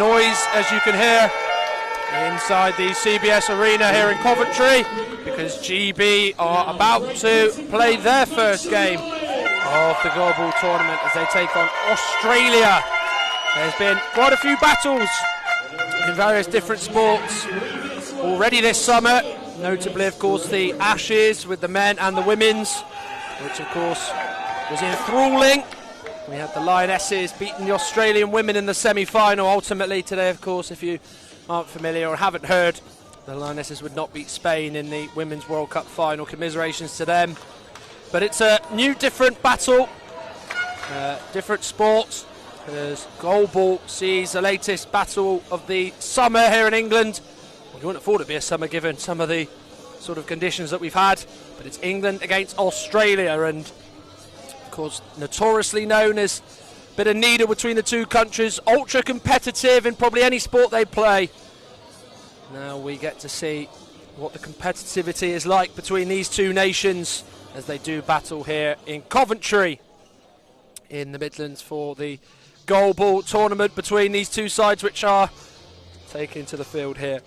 noise, as you can hear, inside the CBS Arena here in Coventry, because GB are about to play their first game of the Goalball tournament as they take on Australia. There's been quite a few battles in various different sports already this summer, notably, of course, the Ashes with the men and the women's, which, of course, was enthralling. We had the Lionesses beating the Australian women in the semi-final. Ultimately today, of course, if you aren't familiar or haven't heard, the Lionesses would not beat Spain in the Women's World Cup final. Commiserations to them. But it's a new, different battle, different sport, as Goalball sees the latest battle of the summer here in England. You wouldn't have thought it'd be a summer given some of the sort of conditions that we've had, but it's England against Australia, and of course notoriously known as a bit of needle between the two countries, ultra competitive in probably any sport they play. Now we get to see what the competitivity is like between these two nations as they do battle here in Coventry in the Midlands for the Goalball tournament between these two sides, which are taken to the field here.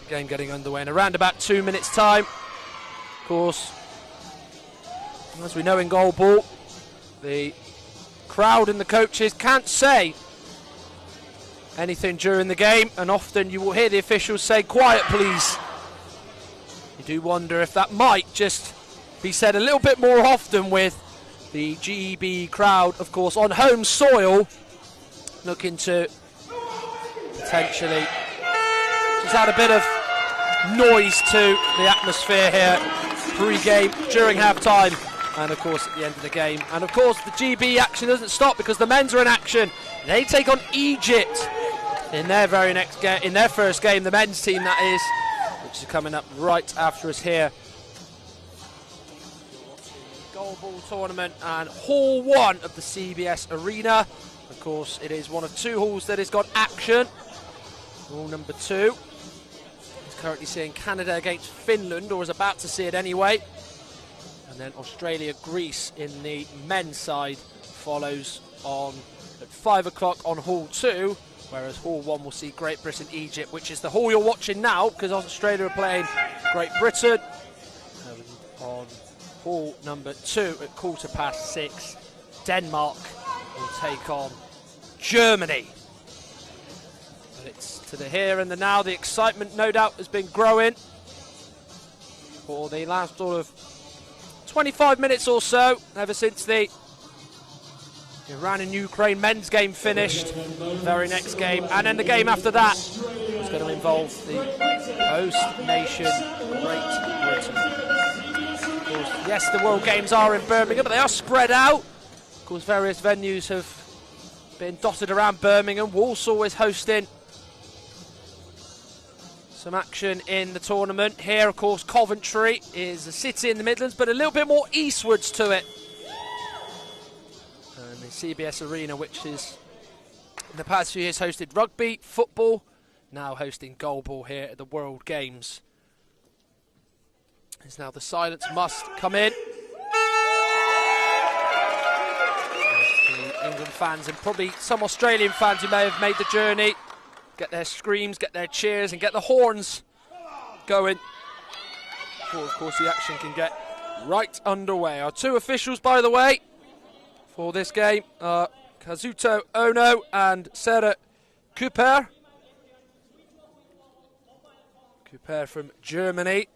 The game getting underway in around about 2 minutes time. Of course, as we know in Goalball, the crowd and the coaches can't say anything during the game, and often you will hear the officials say, "Quiet, please." You do wonder if that might just be said a little bit more often with the GB crowd, of course, on home soil, looking to potentially just add a bit of noise to the atmosphere here, pre-game, during half-time, and of course at the end of the game. And of course the GB action doesn't stop because the men's are in action. They take on Egypt in their very next game, in their first game, the men's team that is, which is coming up right after us here. Goalball tournament and Hall 1 of the CBS Arena. Of course, it is one of two halls that has got action. Hall number 2 is currently seeing Canada against Finland, or is about to see it anyway. And then Australia-Greece in the men's side follows on at 5 o'clock on Hall 2, whereas Hall 1 will see Great Britain-Egypt, which is the hall you're watching now, because Australia are playing Great Britain. And on Hall number 2 at 6:15, Denmark will take on Germany. But it's to the here and the now. The excitement, no doubt, has been growing for the last sort of 25 minutes or so, ever since the Iran and Ukraine men's game finished. The very next game, and then the game after that, is going to involve the host nation, Great Britain. Of course, yes, the World Games are in Birmingham, but they are spread out. Of course, various venues have been dotted around Birmingham. Walsall is hosting some action in the tournament. Here, of course, Coventry is a city in the Midlands, but a little bit more eastwards to it. And the CBS Arena, which is in the past few years hosted rugby, football, now hosting Goalball here at the World Games. As now the silence must come in. The England fans and probably some Australian fans who may have made the journey get their screams, get their cheers, and get the horns going before, of course, the action can get right underway. Our two officials, by the way, for this game are Kazuto Ono and Sarah Cooper. Cooper from Germany,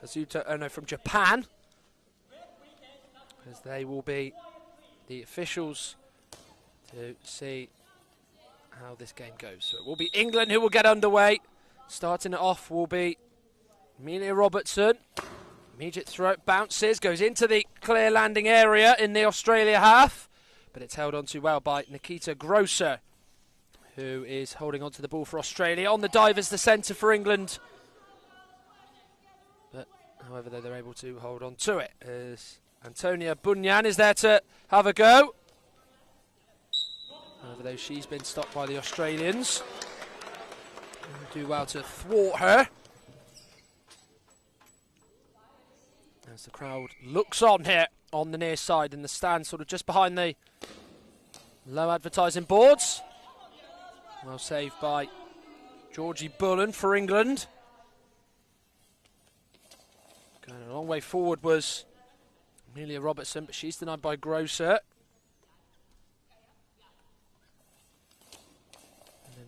Kazuto Ono from Japan, as they will be the officials to see how this game goes. So it will be England who will get underway. Starting it off will be Amelia Robertson. Immediate throw, bounces, goes into the clear landing area in the Australia half, but it's held on too well by Nikita Grosser, who is holding on to the ball for Australia. On the dive is the centre for England. But however, they're able to hold on to it, as Antonia Bunyan is there to have a go. However, though, she's been stopped by the Australians. Do well to thwart her. As the crowd looks on here on the near side in the stand, sort of just behind the Low advertising boards. Well saved by Georgie Bullen for England. Going a long way forward was Amelia Robertson, but she's denied by Grosser. And then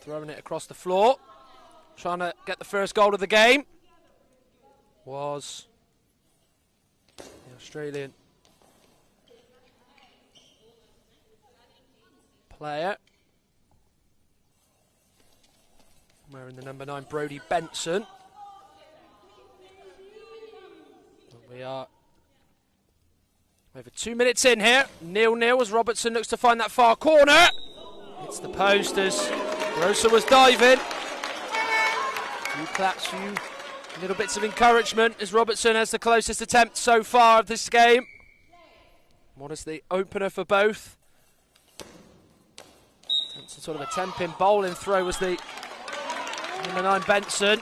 throwing it across the floor. Trying to get the first goal of the game was the Australian player wearing the number 9, Brodie Benson. We are over 2 minutes in here. 0-0 as Robertson looks to find that far corner. It's the post as Grosser was diving. Few claps, few little bits of encouragement as Robertson has the closest attempt so far of this game. What is the opener for both? It's a sort of a 10-pin bowling throw was the number 9 Benson.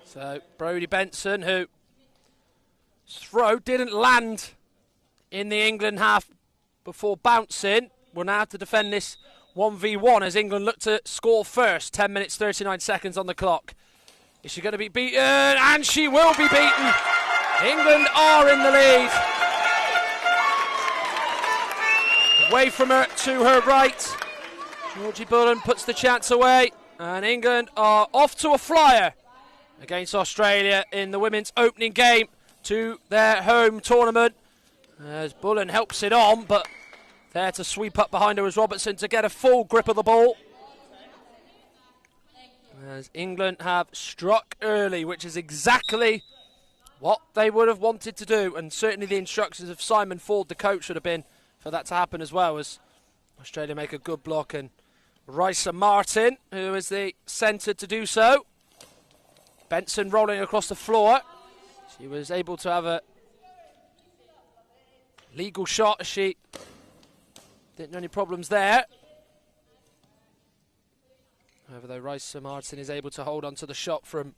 So Brodie Benson, who throw didn't land in the England half before bouncing, will now have to defend this 1v1 as England look to score first. 10 minutes 39 seconds on the clock. Is she going to be beaten? And she will be beaten. England are in the lead. Away from her to her right. Georgie Bullen puts the chance away, and England are off to a flyer against Australia in the women's opening game to their home tournament. As Bullen helps it on, but there to sweep up behind her was Robertson to get a full grip of the ball. As England have struck early, which is exactly what they would have wanted to do, and certainly the instructions of Simon Ford, the coach, should have been for that to happen as well, as Australia make a good block, and Risa Martin, who is the centre to do so. Benson rolling across the floor. She was able to have a legal shot as she didn't know any problems there. However, though, Risa Martin is able to hold on to the shot from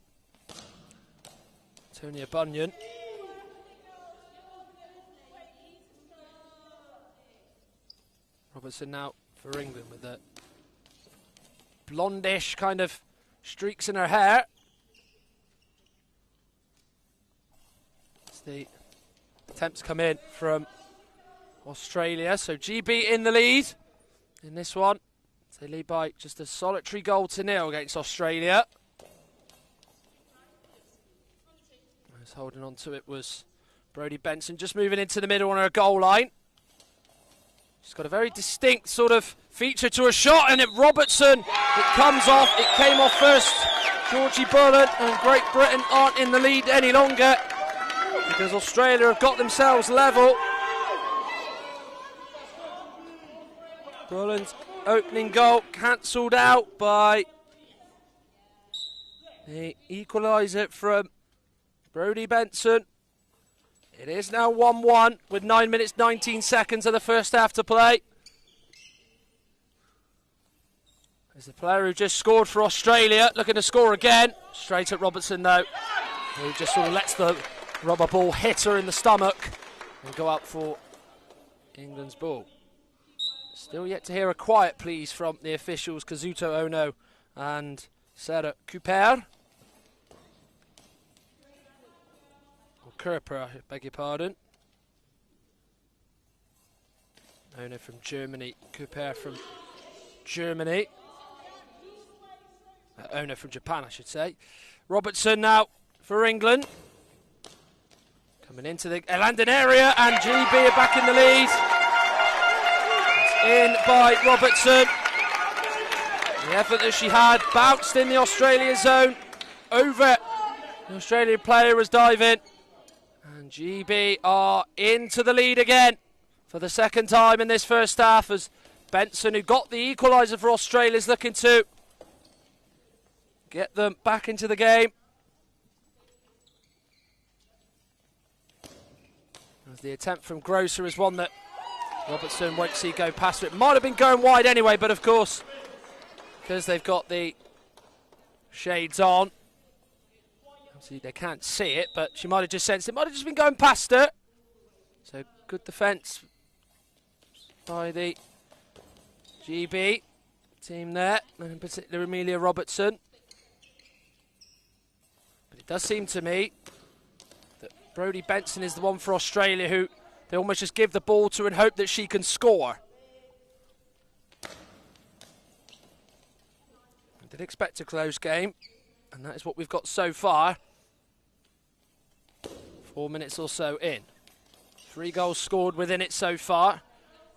Tonia Bunyan. Robertson now for England with the blondish kind of streaks in her hair. As the attempts come in from Australia. So GB in the lead in this one. They lead by just a solitary goal to nil against Australia. As holding on to it was Brodie Benson, just moving into the middle on her goal line. She's got a very distinct sort of feature to her shot, and Robertson, it comes off. It came off first. Georgie Bullen and Great Britain aren't in the lead any longer because Australia have got themselves level. Bullen's opening goal cancelled out by the equaliser from Brodie Benson. It is now 1-1 with 9 minutes 19 seconds of the first half to play. There's the player who just scored for Australia looking to score again. Straight at Robertson though, who just sort of lets the rubber ball hit her in the stomach and go out for England's ball. Still yet to hear a quiet please from the officials, Kazuto Ono and Sarah Cooper. Or Kerper, I beg your pardon. Ono from Germany, Cooper from Germany. Ono from Japan, I should say. Robertson now for England. Coming into the landing area, and GB are back in the lead. In by Robertson. The effort that she had bounced in the Australia zone over the Australian player was diving, and GB are into the lead again for the second time in this first half as Benson, who got the equaliser for Australia, is looking to get them back into the game. As the attempt from Grosser is one that Robertson won't see go past it. Might have been going wide anyway, but of course, because they've got the shades on, obviously they can't see it, but she might have just sensed it. Might have just been going past her. So good defence by the GB team there, and in particular Amelia Robertson. But it does seem to me that Brodie Benson is the one for Australia who they almost just give the ball to and hope that she can score. I did expect a close game, and that is what we've got so far. 4 minutes or so in. 3 goals scored within it so far.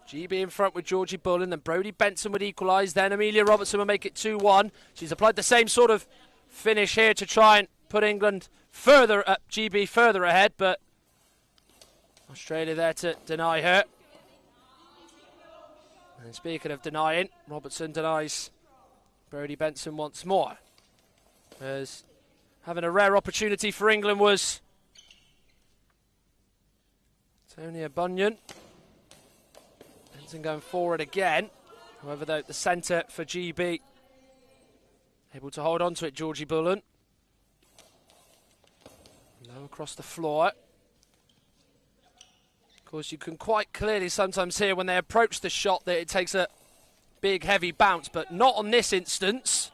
GB in front with Georgie Bullen, then Brodie Benson would equalise, then Amelia Robertson would make it 2-1. She's applied the same sort of finish here to try and put England further, GB further ahead, but Australia there to deny her. And speaking of denying, Robertson denies Brodie Benson once more. As having a rare opportunity for England was Tonia Bunyan. Benson going forward again. However, though, the centre for GB able to hold on to it, Georgie Bullen. Low across the floor. Of course, you can quite clearly sometimes hear when they approach the shot that it takes a big, heavy bounce, but not on this instance.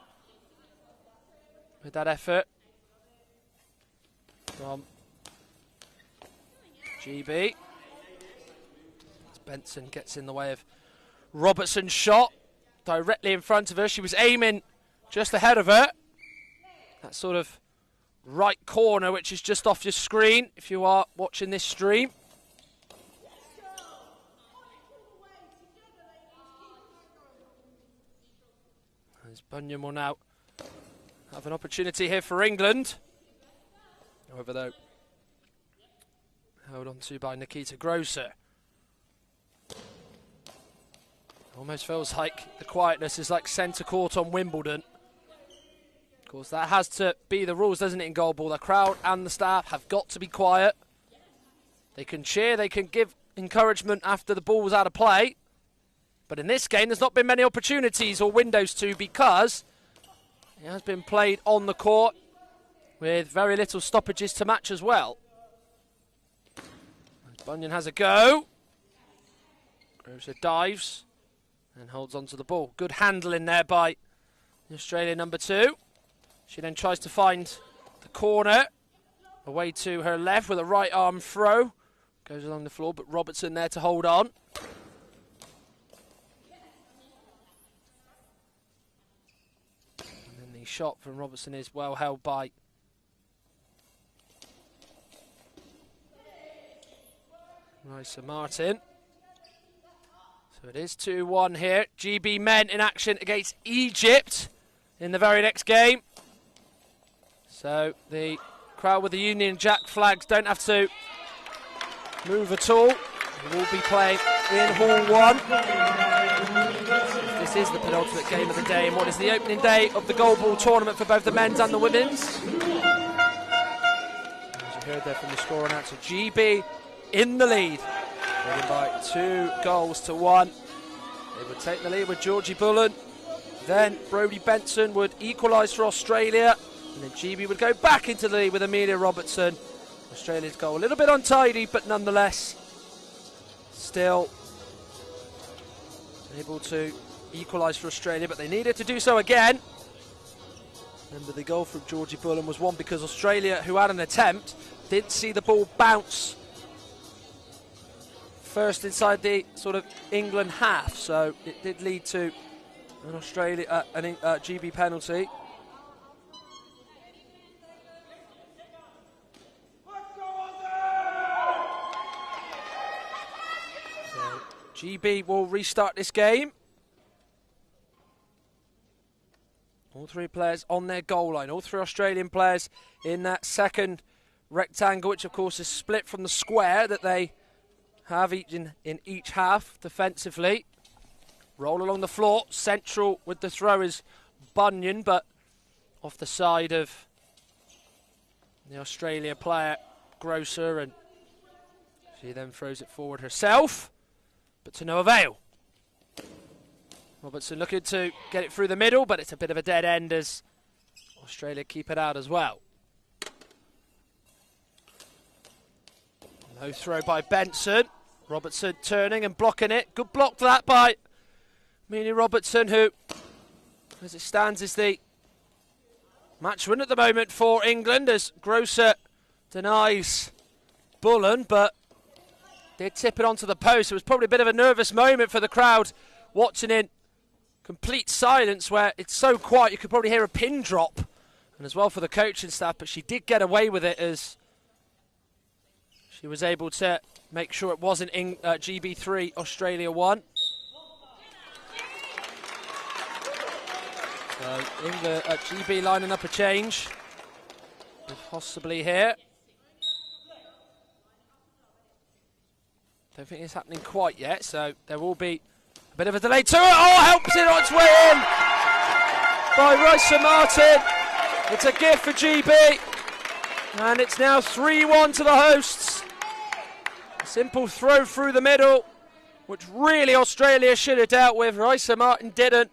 With that effort from GB. As Benson gets in the way of Robertson's shot directly in front of her. She was aiming just ahead of her. That sort of right corner, which is just off your screen if you are watching this stream. As Bunyan will now have an opportunity here for England. However, though, held on to by Nikita Grosser. Almost feels like the quietness is like centre court on Wimbledon. Of course, that has to be the rules, doesn't it, in goalball? The crowd and the staff have got to be quiet. They can cheer, they can give encouragement after the ball was out of play. But in this game, there's not been many opportunities or windows to, because it has been played on the court with very little stoppages to match as well. Bunyan has a go. Grosser dives and holds on to the ball. Good handling there by the Australian number 2. She then tries to find the corner away to her left with a right arm throw. Goes along the floor, but Robertson there to hold on. The shot from Robertson is well held by Raisa Martin. So it is 2-1 here. GB men in action against Egypt in the very next game. So the crowd with the Union Jack flags don't have to move at all. We will be playing in Hall 1. This is the penultimate game of the day, and what is the opening day of the Goalball tournament for both the men's and the women's. As you heard there from the score announcer, GB in the lead, leading by 2-1. They would take the lead with Georgie Bullen. Then Brodie Benson would equalise for Australia, and then GB would go back into the lead with Amelia Robertson. Australia's goal a little bit untidy, but nonetheless still able to equalise for Australia, but they needed to do so again. Remember, the goal from Georgie Bullen was one because Australia, who had an attempt, didn't see the ball bounce first inside the sort of England half, so it did lead to an Australia GB penalty. So GB will restart this game. All 3 players on their goal line, all 3 Australian players in that second rectangle, which of course is split from the square that they have each in each half defensively. Roll along the floor, central with the throw is Bunyan, but off the side of the Australia player Grosser, and she then throws it forward herself, but to no avail. Robertson looking to get it through the middle, but it's a bit of a dead end as Australia keep it out as well. Low throw by Benson. Robertson turning and blocking it. Good block that by Amelia Robertson, who, as it stands, is the match win at the moment for England, as Grosser denies Bullen, but did tip it onto the post. It was probably a bit of a nervous moment for the crowd watching in complete silence, where it's so quiet you could probably hear a pin drop, and as well for the coaching staff, but she did get away with it as she was able to make sure it wasn't GB 3, Australia 1. So England at GB lining up a change, possibly here. Don't think it's happening quite yet, so there will be a bit of a delay to it. Oh, helps it on its way in by Rysa Martin. It's a gift for GB, and it's now 3-1 to the hosts. A simple throw through the middle, which really Australia should have dealt with. Rysa Martin didn't.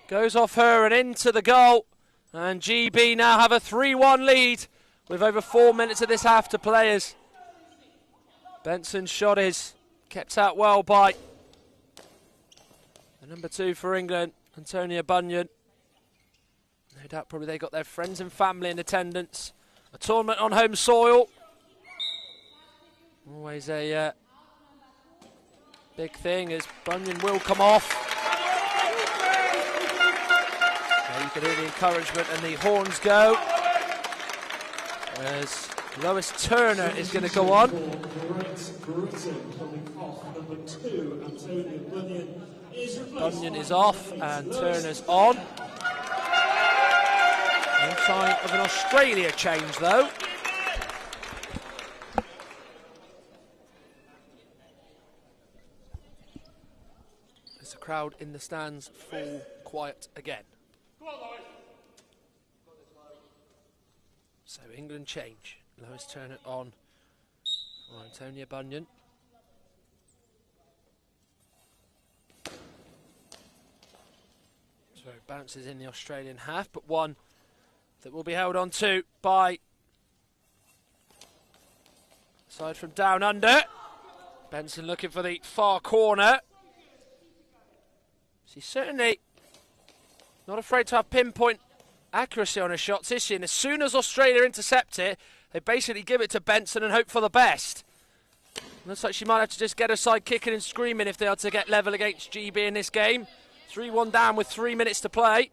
Goes off her and into the goal, and GB now have a 3-1 lead with over 4 minutes of this half to play. As Benson's shot is kept out well by the number 2 for England, Antonia Bunyan. No doubt probably they got their friends and family in attendance. A tournament on home soil. Always a big thing, as Bunyan will come off. There you can hear the encouragement and the horns go, as Lois Turner is going to go on. Bunyan is off and Turner's on. No sign of an Australia change though. As the crowd in the stands fall quiet again. So England change. Lois Turner on for Antonia Bunyan. So it bounces in the Australian half, but one that will be held on to by side from down under. Benson looking for the far corner. She's certainly not afraid to have pinpoint accuracy on her shots, is she? And as soon as Australia intercept it, they basically give it to Benson and hope for the best. Looks like she might have to just get her side kicking and screaming if they are to get level against GB in this game. 3-1 down with 3 minutes to play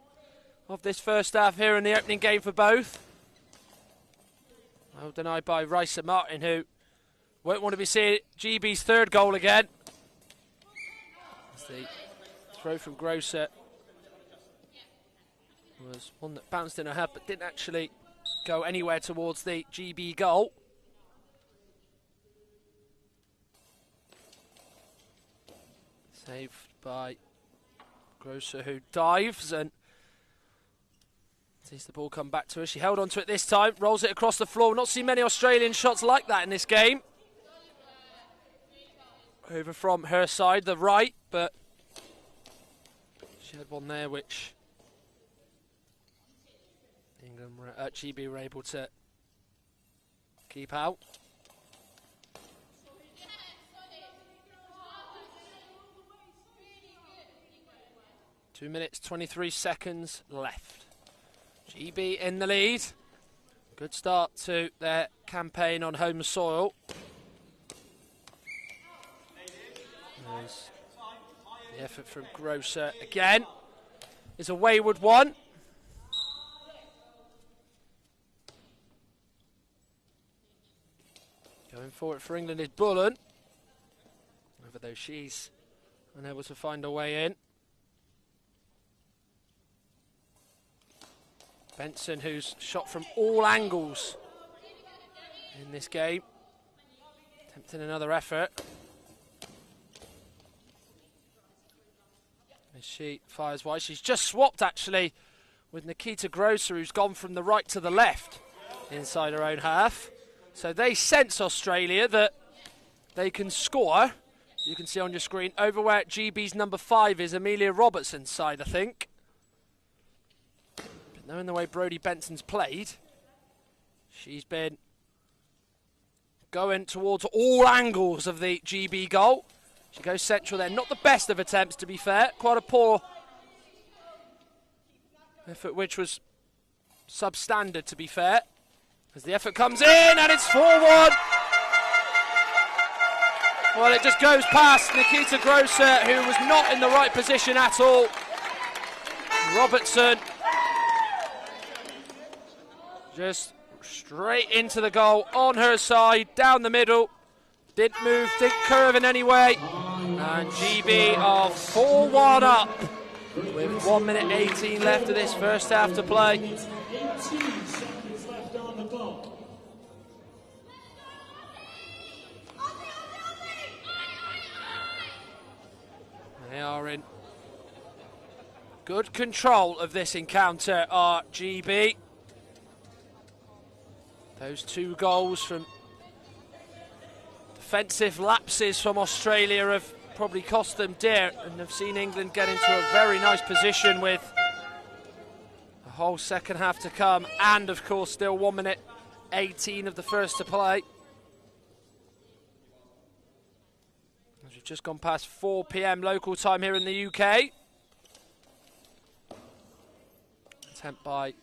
of this first half here in the opening game for both. Well denied by Rysa Martin, who won't want to be seeing GB's third goal again. As the throw from Grosser was one that bounced in her head but didn't actually go anywhere towards the GB goal. Saved by Grosser, who dives and sees the ball come back to her. She held on to it this time, rolls it across the floor. Not seen many Australian shots like that in this game. Over from her side, the right, but she had one there which England GB were able to keep out. Two minutes, 23 seconds left. GB in the lead. Good start to their campaign on home soil. There's the effort from Grosser again. Is a wayward one. Going for it for England is Bullen. Over though she's unable to find a way in. Benson, who's shot from all angles in this game. Attempting another effort. As she fires wide. She's just swapped actually with Nikita Grosser, who's gone from the right to the left inside her own half. So they sense Australia that they can score. You can see on your screen over where GB's number 5 is, Amelia Robertson's side, I think. But knowing the way Brodie Benson's played, she's been going towards all angles of the GB goal. She goes central there. Not the best of attempts, to be fair. Quite a poor effort, which was substandard, to be fair. As the effort comes in, and it's 4-1. Well, it just goes past Nikita Grosser, who was not in the right position at all. Robertson just straight into the goal on her side, down the middle. Didn't move, didn't curve in any way. And GB are 4-1 up with 1 minute 18 left of this first half to play. They are in good control of this encounter, are GB. Those 2 goals from defensive lapses from Australia have probably cost them dear, and have seen England get into a very nice position with a whole second half to come, and of course still 1 minute 18 of the first to play. As we've just gone past 4 PM local time here in the UK. Attempt by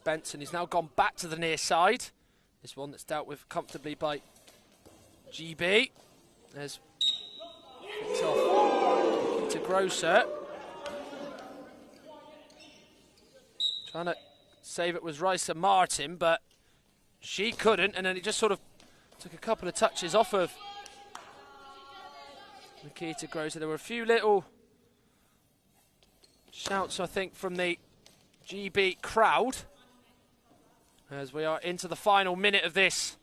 Benson. He's now gone back to the near side. This one that's dealt with comfortably by GB. There's picked off Nikita Grosser. Trying to save it was Raisa Martin, but she couldn't, and then it just sort of took a couple of touches off of Nikita Grosser. There were a few little shouts, I think, from the GB crowd as we are into the final minute of this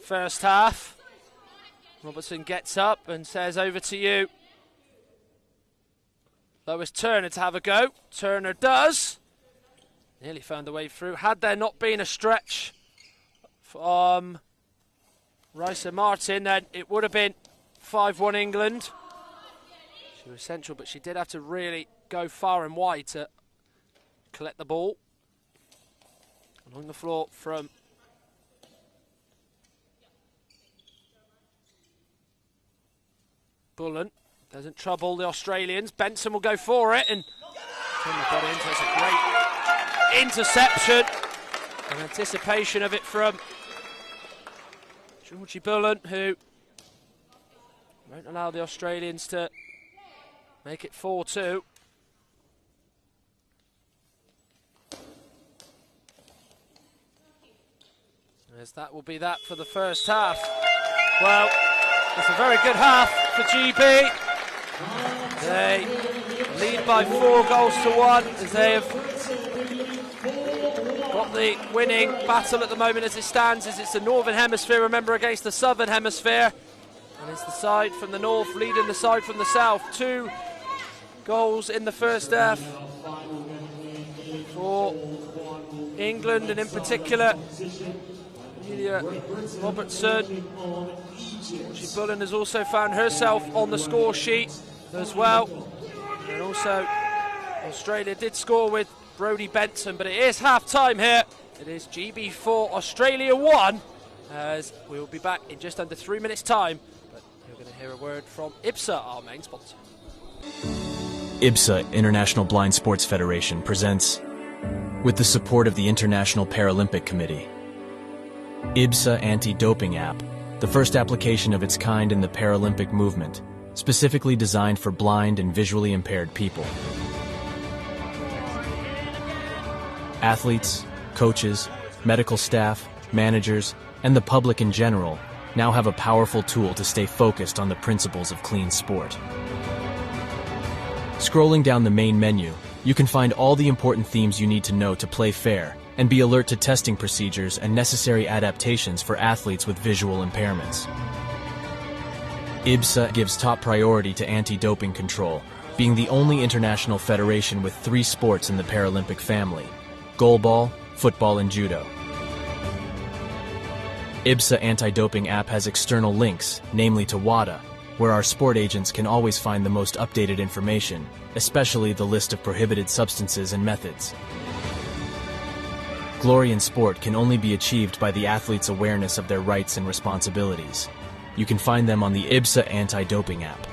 first half. Robertson gets up and says, over to you, Lois Turner, to have a go. Turner does. Nearly found the way through. Had there not been a stretch from Raisa Martin, then it would have been 5-1 England. She was central, but she did have to really go far and wide to collect the ball. Along the floor from Bullen. Doesn't trouble the Australians. Benson will go for it and turn the body into. It's a great interception and anticipation of it from Georgie Bullen, who won't allow the Australians to make it 4-2. As that will be that for the first half. Well, it's a very good half for GB. They lead by 4-1 as they have got the winning battle at the moment as it stands, as it's the Northern Hemisphere, remember, against the Southern Hemisphere. And it's the side from the north leading the side from the south. 2 goals in the first half for England, and in particular Robertson. Georgie Bullen has also found herself on the score sheet as well. And also Australia did score with Brodie Benson, but it is half time here. It is GB 4, Australia 1, as we will be back in just under 3 minutes time. But you're going to hear a word from IBSA, our main sponsor. IBSA, International Blind Sports Federation, presents, with the support of the International Paralympic Committee, IBSA Anti-Doping App, the first application of its kind in the Paralympic movement, specifically designed for blind and visually impaired people. Athletes, coaches, medical staff, managers, and the public in general now have a powerful tool to stay focused on the principles of clean sport. Scrolling down the main menu, you can find all the important themes you need to know to play fair and be alert to testing procedures and necessary adaptations for athletes with visual impairments. IBSA gives top priority to anti-doping control, being the only international federation with 3 sports in the Paralympic family: goalball, football, and judo. IBSA Anti-Doping app has external links, namely to WADA, where our sport agents can always find the most updated information, especially the list of prohibited substances and methods. Glory in sport can only be achieved by the athlete's awareness of their rights and responsibilities. You can find them on the IBSA anti-doping app.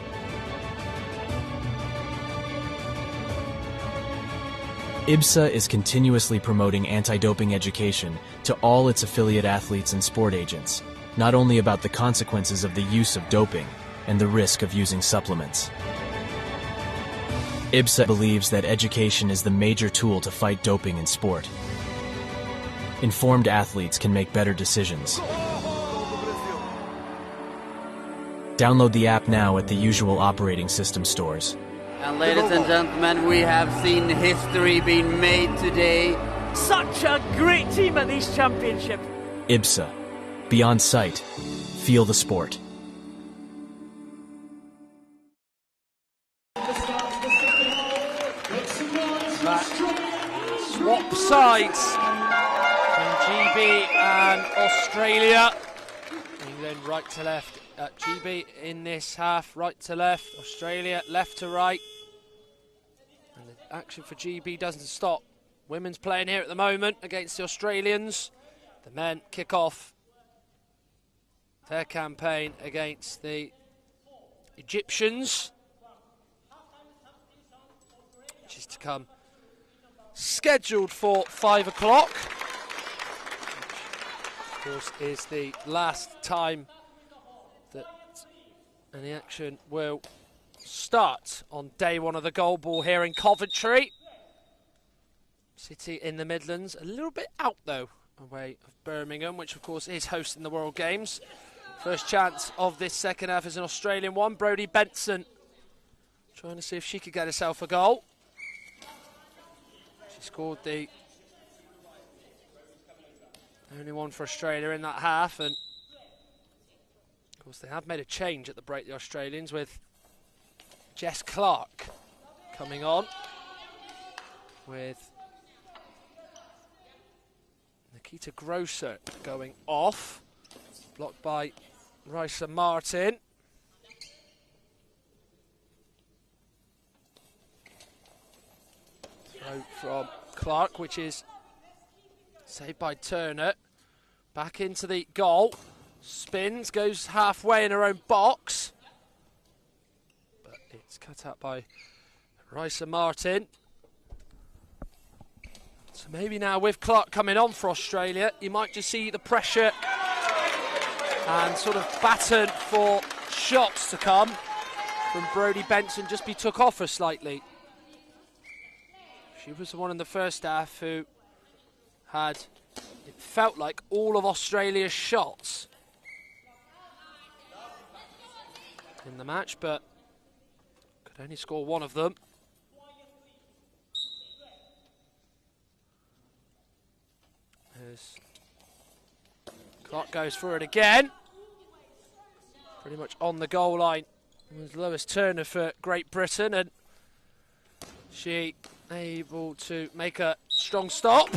IBSA is continuously promoting anti-doping education to all its affiliate athletes and sport agents, not only about the consequences of the use of doping and the risk of using supplements. IBSA believes that education is the major tool to fight doping in sport. Informed athletes can make better decisions. Download the app now at the usual operating system stores. And ladies and gentlemen, we have seen history being made today. Such a great team at these championships. IBSA. Beyond sight. Feel the sport. Swap sides between GB and Australia. England right to left. GB in this half, right to left. Australia left to right. And the action for GB doesn't stop. Women's playing here at the moment against the Australians. The men kick off their campaign against the Egyptians, which is to come. Scheduled for 5 o'clock, of course, is the last time that any action will start on day one of the Goalball here in Coventry. City in the Midlands, a little bit out though, away of Birmingham, which of course is hosting the World Games. First chance of this second half is an Australian one. Brodie Benson trying to see if she could get herself a goal. She scored the only one for Australia in that half, and of course they have made a change at the break, the Australians, with Jess Clark coming on, with Nikita Grosser going off, blocked by Risa Martin. Throw from Clark, which is saved by Turner. Back into the goal. Spins, goes halfway in her own box. But it's cut out by Risa Martin. So maybe now with Clark coming on for Australia, you might just see the pressure and sort of baton for shots to come from Brodie Benson just be took off her slightly. She was the one in the first half who had, it felt like, all of Australia's shots in the match, but could only score one of them. As Clark goes for it again. Pretty much on the goal line was Lois Turner for Great Britain, and she able to make a strong stop.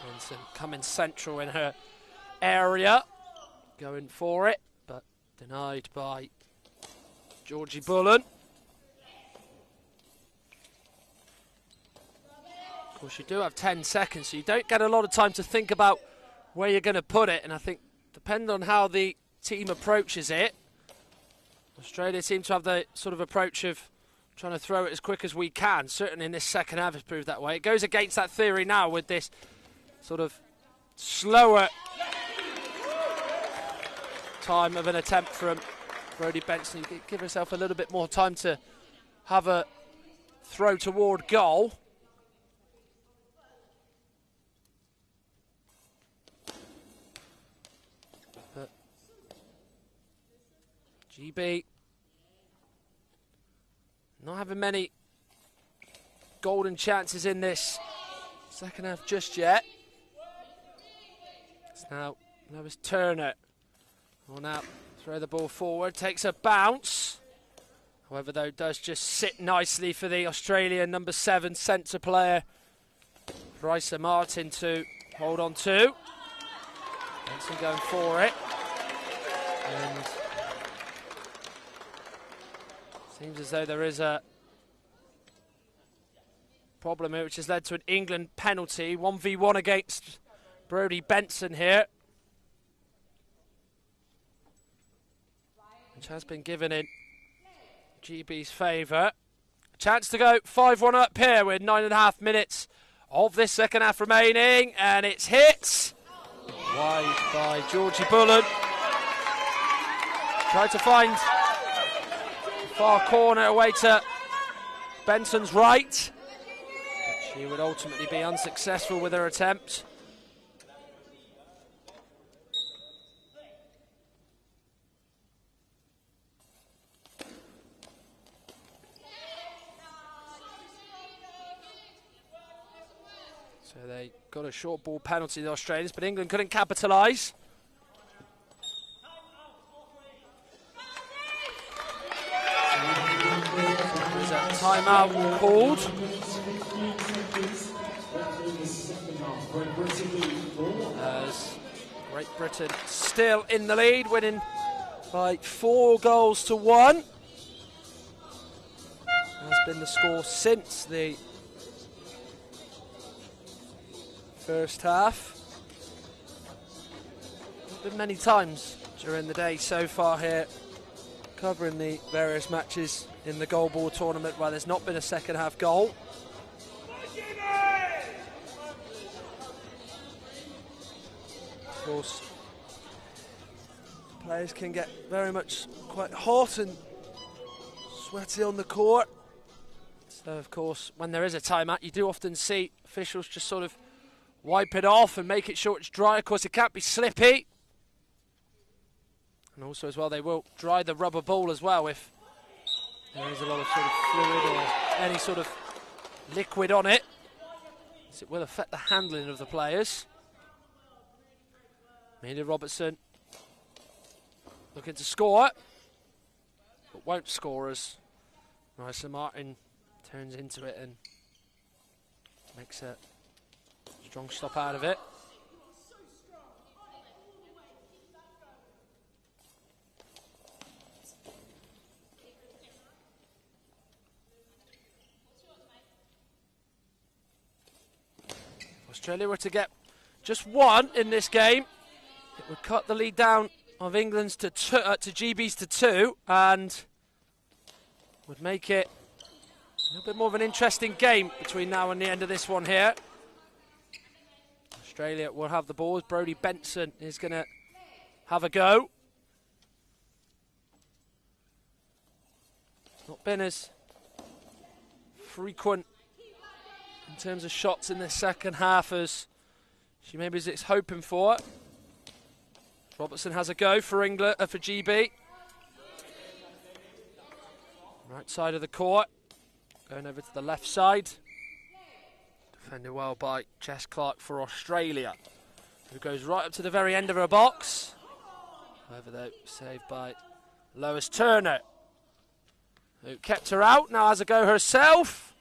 Benson coming central in her area, going for it, but denied by Georgie Bullen. Of course, you do have 10 seconds, so you don't get a lot of time to think about where you're going to put it, and I think, depending on how the team approaches it, Australia seem to have the sort of approach of trying to throw it as quick as we can. Certainly in this second half has proved that way. It goes against that theory now with this sort of slower time of an attempt from Brodie Benson. You give herself a little bit more time to have a throw toward goal. But GB not having many golden chances in this second half just yet. It's now Lois Turner will now throw the ball forward, takes a bounce. However, though, does just sit nicely for the Australian number 7 centre player, Risa Martin, to hold on to. Benson going for it. And seems as though there is a problem here, which has led to an England penalty. 1v1 against Brodie Benson here, which has been given in GB's favour. Chance to go 5-1 up here with 9.5 minutes of this second half remaining, and it's hit wide by Georgie Bullen. Tried to find the far corner away to Benson's right, but she would ultimately be unsuccessful with her attempt. So they got a short ball penalty, the Australians, but England couldn't capitalise. There's a timeout called. As Great Britain still in the lead, winning by 4-1. Has been the score since the first half. Been many times during the day so far here, covering the various matches in the Goalball tournament where there's not been a second half goal. Of course, players can get very much quite hot and sweaty on the court. So of course, when there is a timeout, you do often see officials just sort of wipe it off and make it sure it's dry. Of course, it can't be slippy. And also as well, they will dry the rubber ball as well if there is a lot of sort of fluid or any sort of liquid on it, as it will affect the handling of the players. Amelia Robertson looking to score, but won't score as Marissa Martin turns into it and makes a strong stop out of it. Australia were to get just one in this game, it would cut the lead down of England's to GB's to 2, and would make it a little bit more of an interesting game between now and the end of this one here. Australia will have the ball. Brodie Benson is going to have a go. Not been as frequent in terms of shots in the second half as she maybe is hoping for. Robertson has a go for England, for GB. Right side of the court, going over to the left side. Defended well by Jess Clark for Australia, who goes right up to the very end of her box. However, though, saved by Lois Turner, who kept her out, now has a go herself.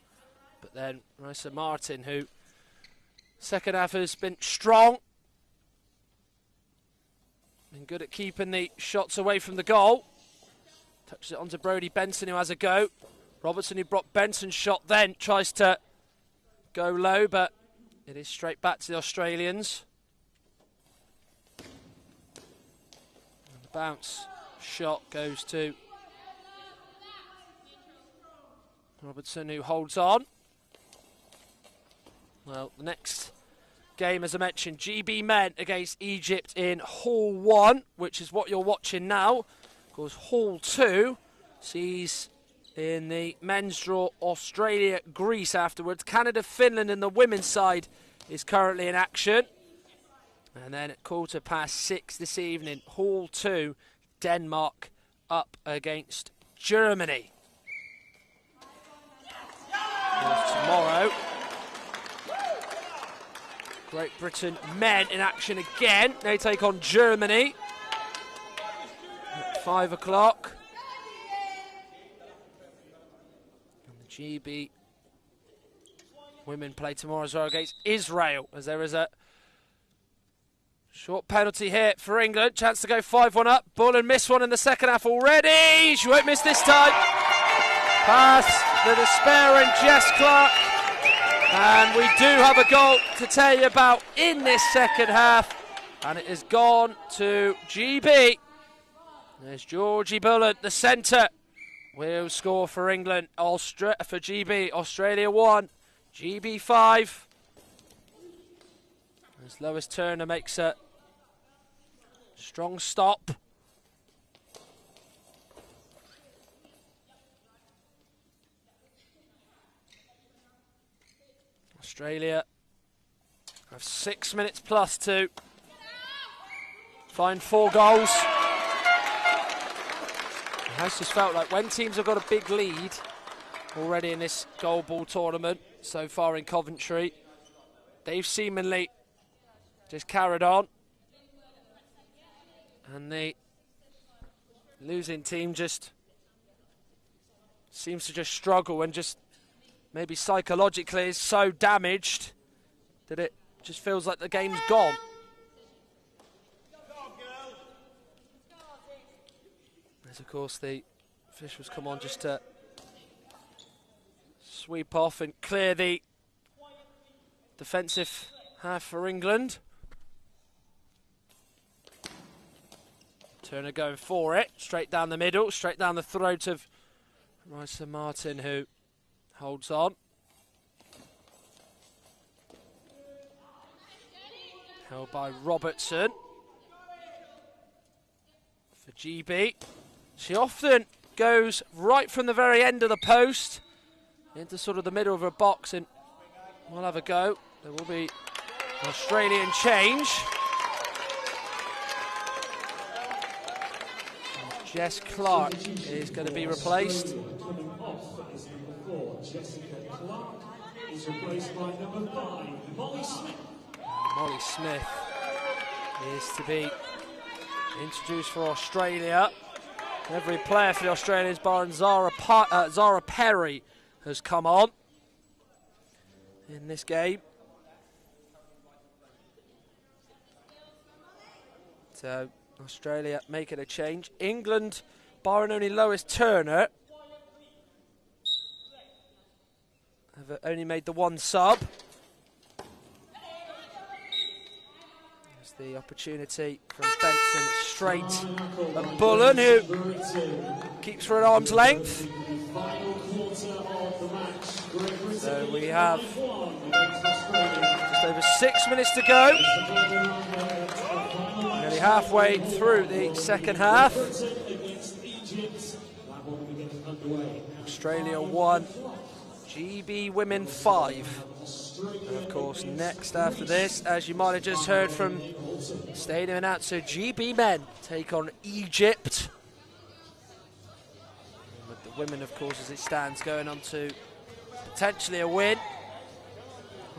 But then Marissa Martin, who second half has been strong, been good at keeping the shots away from the goal. Touches it onto Brodie Benson, who has a go. Robertson, who brought Benson's shot then, tries to go low, but it is straight back to the Australians. And the bounce shot goes to Robertson, who holds on. Well, the next game, as I mentioned, GB men against Egypt in Hall 1, which is what you're watching now. Of course, Hall 2 sees in the men's draw Australia, Greece afterwards. Canada, Finland in the women's side is currently in action. And then at 6:15 this evening, Hall 2, Denmark up against Germany. Tomorrow, Great Britain men in action again. They take on Germany at 5 o'clock. And the GB women play tomorrow as well against Israel, as there is a Short penalty here for England. Chance to go 5-1 up. Bullen missed one in the second half already. She won't miss this time. Pass the despair and Jess Clark. And we do have a goal to tell you about in this second half. And it has gone to GB. There's Georgie Bullen, the centre. Will score for England. For GB. Australia 1. GB 5. As Lois Turner makes a strong stop. Australia have 6 minutes plus to find 4 goals. It has just felt like when teams have got a big lead already in this Goalball tournament so far in Coventry, they've seemingly just carried on. And the losing team just seems to just struggle and just maybe psychologically is so damaged that it just feels like the game's gone. As of course the officials come on just to sweep off and clear the defensive half for England. Turner going for it, straight down the middle, straight down the throat of Rysa Martin, who holds on. Held by Robertson. For GB. She often goes right from the very end of the post into sort of the middle of her box, and we'll have a go. There will be an Australian change. Jess Clark is going to be replaced. Molly Smith is to be introduced for Australia. Every player for the Australians, barring Zara Perry, has come on in this game. So Australia making a change. England, barring only Lois Turner, have only made the 1 sub. There's the opportunity from Benson straight at Bullen, who keeps her at arm's length. So we have just over 6 minutes to go. Nearly halfway through the second half. Australia 1, GB Women 5. And of course, next after this, as you might have just heard from stadium announcer, GB Men take on Egypt. And with the women, of course, as it stands, going on to potentially a win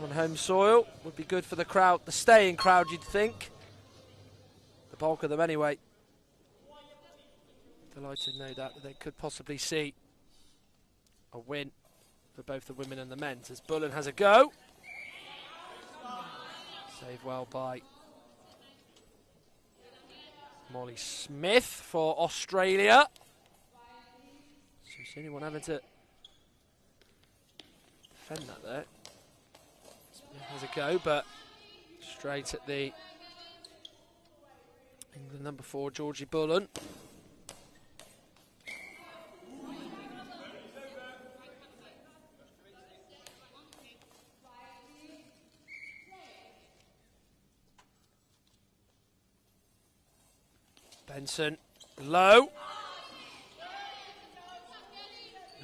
on home soil. Would be good for the crowd, the staying crowd, you'd think. The bulk of them anyway. Delighted, no doubt, that they could possibly see a win for both the women and the men. As Bullen has a go. Saved well by Molly Smith for Australia. So you see anyone having to defend that there. Smith has a go, but straight at the England number 4, Georgie Bullen. Benson low.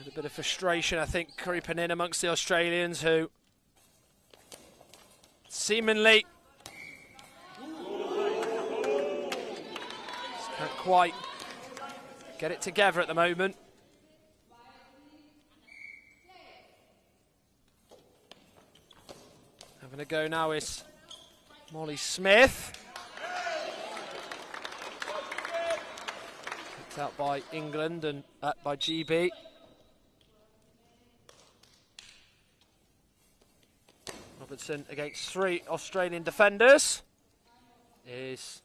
A bit of frustration, I think, creeping in amongst the Australians, who seemingly just can't quite get it together at the moment. Having a go now is Molly Smith. Out by England and by GB. Robertson against 3 Australian defenders. is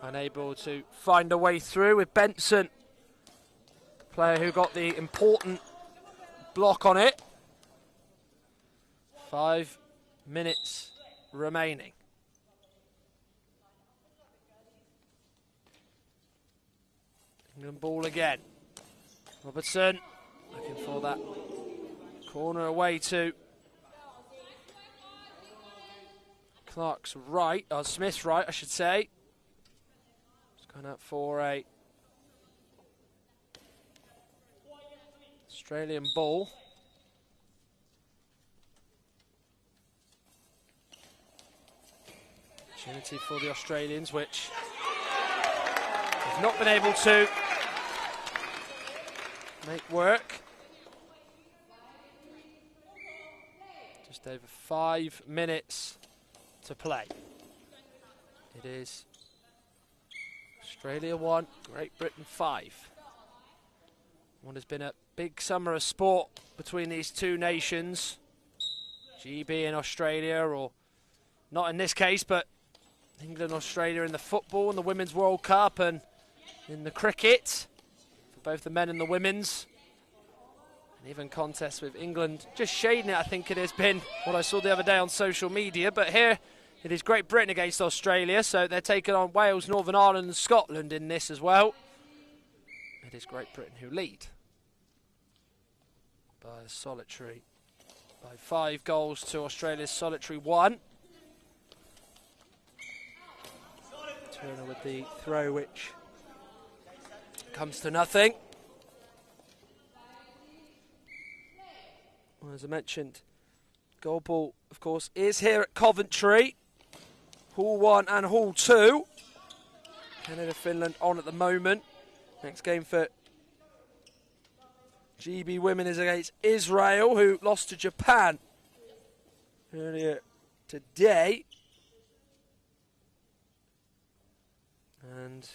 unable to find a way through with Benson, the player who got the important block on it. 5 minutes remaining. England ball again. Robertson looking for that corner away to Clark's right, or Smith's right, I should say. It's gone out for a Australian ball. Opportunity for the Australians, which have not been able to make work. Just over 5 minutes to play. It is Australia 1, Great Britain 5. What has been a big summer of sport between these two nations. GB in Australia, or not in this case, but England, Australia in the football and the Women's World Cup, and in the cricket for both the men and the women's. And even contests with England just shading it, I think it has been what I saw the other day on social media. But here it is Great Britain against Australia, so they're taking on Wales, Northern Ireland and Scotland in this as well. It is Great Britain who lead by a solitary, by 5 goals to Australia's solitary 1. Turner with the throw, which comes to nothing. Well, as I mentioned, Goalball, of course, is here at Coventry. Hall 1 and Hall 2. Canada, Finland on at the moment. Next game for GB Women is against Israel, who lost to Japan earlier today. And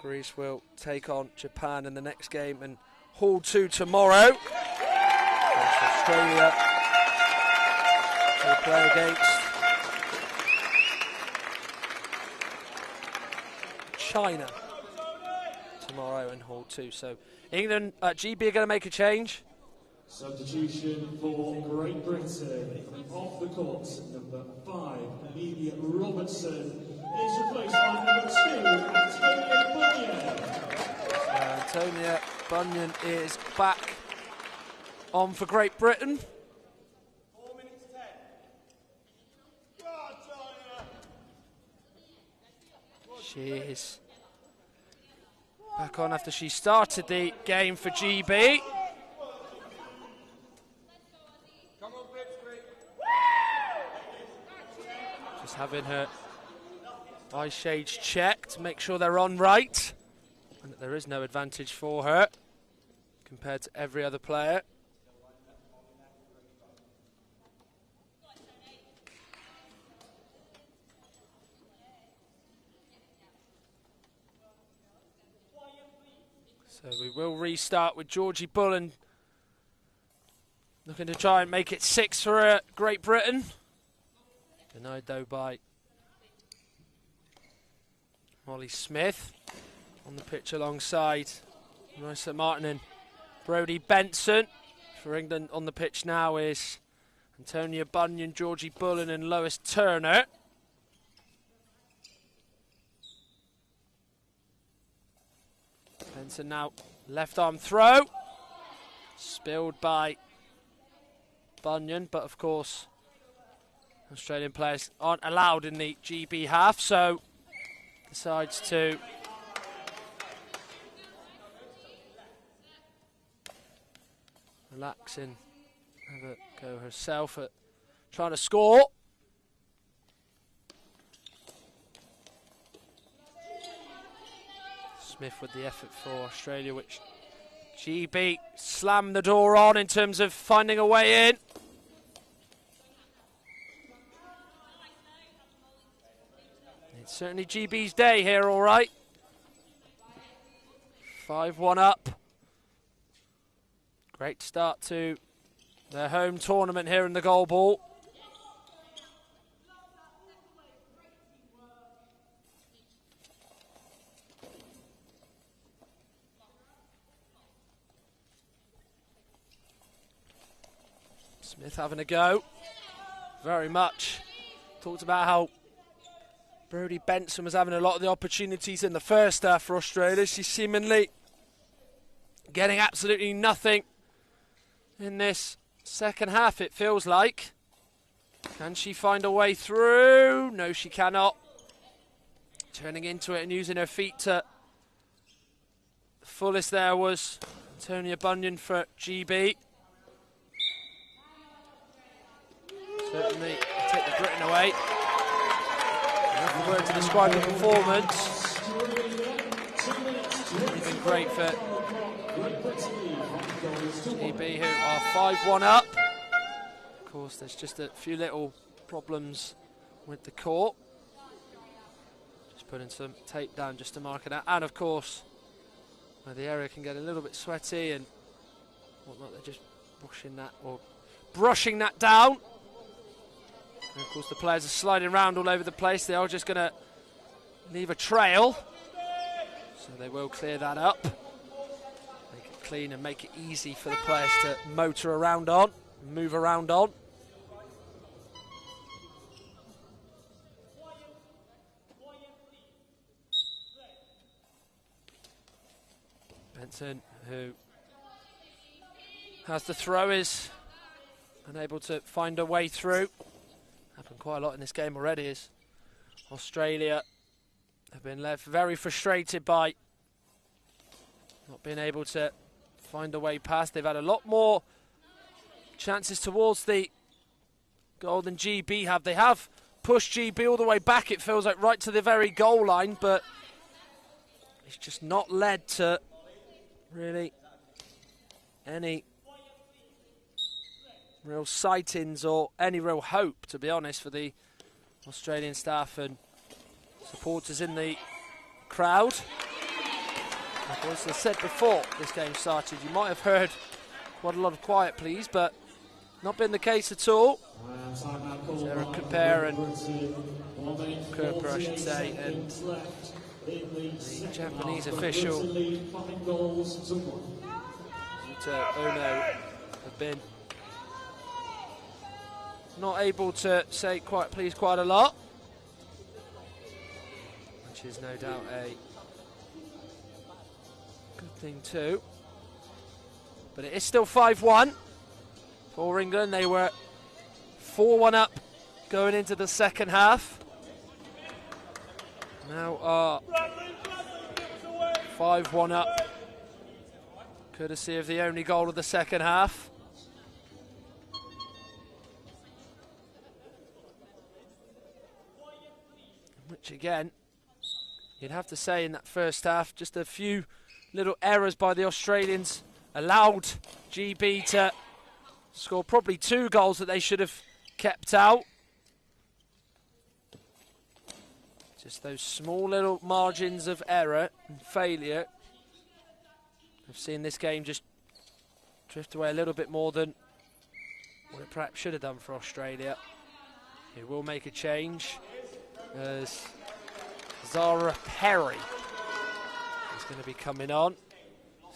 Greece will take on Japan in the next game, and Hall 2 tomorrow. Australia will play against China tomorrow in Hall 2. So England, GB are going to make a change. Substitution for Great Britain. Off the court, number 5, Amelia Robertson, is replaced by number 2, Antonia Bunyan. Antonia Bunyan is back on for Great Britain. 4 minutes 10. She is back on after she started the game for GB. Just having her eye shades checked, make sure they're on right, and that there is no advantage for her compared to every other player. So we will restart with Georgie Bullen looking to try and make it 6 for Great Britain. Denied though by Molly Smith on the pitch alongside Marissa Martin and Brodie Benson. For England on the pitch now is Antonia Bunyan, Georgie Bullen and Lois Turner. Benson now left arm throw, spilled by Bunyan, but of course Australian players aren't allowed in the GB half, so decides to relax and have a go herself at trying to score. Smith with the effort for Australia, which GB slammed the door on in terms of finding a way in. It's certainly GB's day here, all right. 5-1 up. Great start to their home tournament here in the Goalball. Smith having a go. Very much. Talked about how Brodie Benson was having a lot of the opportunities in the first half for Australia. She's seemingly getting absolutely nothing in this second half, it feels like. Can she find a way through? No, she cannot. Turning into it and using her feet to the fullest there was Antonia Bunyan for GB. Certainly take the gritting away. Enough word to describe the performance. It's been great for GB, who are 5-1 up. Of course, there's just a few little problems with the court. Just putting some tape down just to mark it out. And of course, where the area can get a little bit sweaty and whatnot, they're just brushing that down. And of course, the players are sliding around all over the place. They are just going to leave a trail. So they will clear that up. Make it clean and make it easy for the players to motor around on, move around on. Benson, who has the throw, is unable to find a way through. Happened quite a lot in this game already, as Australia have been left very frustrated by not being able to find a way past. They've had a lot more chances towards the goal than GB have. They have pushed GB all the way back, it feels like, right to the very goal line, but it's just not led to really any real sightings or any real hope, to be honest, for the Australian staff and supporters in the crowd. As I said before this game started, you might have heard quite a lot of quiet please, but not been the case at all. Sarah Cooper and Cooper, I should say, and the Japanese official Yuta Ono have been not able to say quite please quite a lot, which is no doubt a good thing too. But it is still 5-1 for England. They were 4-1 up going into the second half. Now are 5-1 up, courtesy of the only goal of the second half. Which again, you'd have to say in that first half, just a few little errors by the Australians allowed GB to score probably 2 goals that they should have kept out. Just those small little margins of error and failure. I've seen this game just drift away a little bit more than what it perhaps should have done for Australia. It will make a change as Zara Perry is going to be coming on.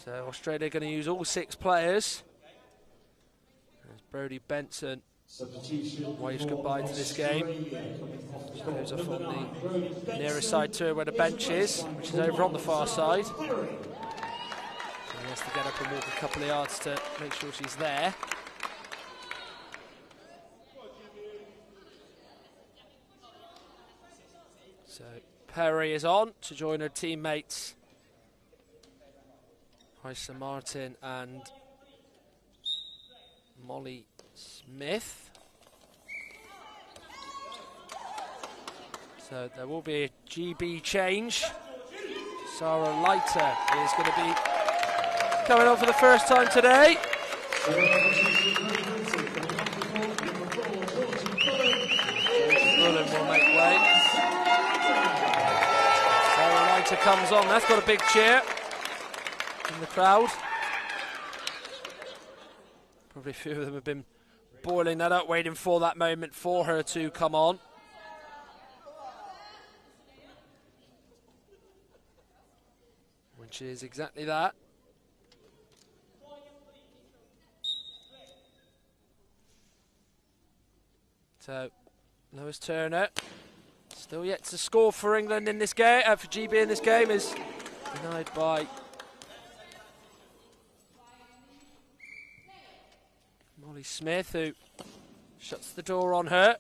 So Australia are going to use all 6 players. As Brodie Benson waves goodbye to this game. She goes off on the nearest side to her where the bench is, which is over on the far side. So he has to get up and walk a couple of yards to make sure she's there. So Perry is on to join her teammates Isa Martin and Molly Smith. So there will be a GB change. Sarah Leiter is going to be coming on for the first time today. Bullen will make way. Sarah Leiter comes on. That's got a big cheer in the crowd. Probably a few of them have been boiling that up, waiting for that moment for her to come on. Which is exactly that. So, Lewis Turner, still yet to score for England in this game, for GB in this game, is denied by Molly Smith, who shuts the door on her.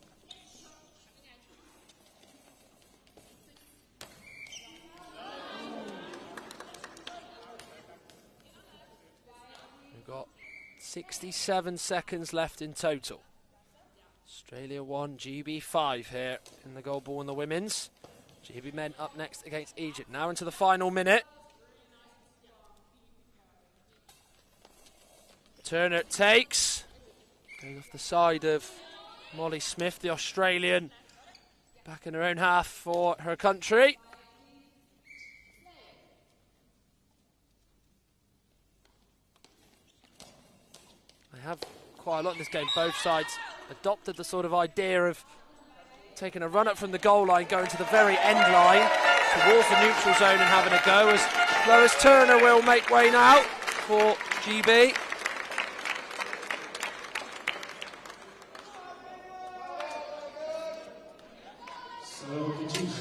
We've got 67 seconds left in total. Australia 1, GB 5 here in the Goalball and the women's. GB men up next against Egypt. Now into the final minute. Turner takes. Goes off the side of Molly Smith, the Australian. Back in her own half for her country. They have quite a lot in this game. Both sides adopted the sort of idea of taking a run up from the goal line, going to the very end line towards the neutral zone and having a go, as Lois Turner will make way now for GB.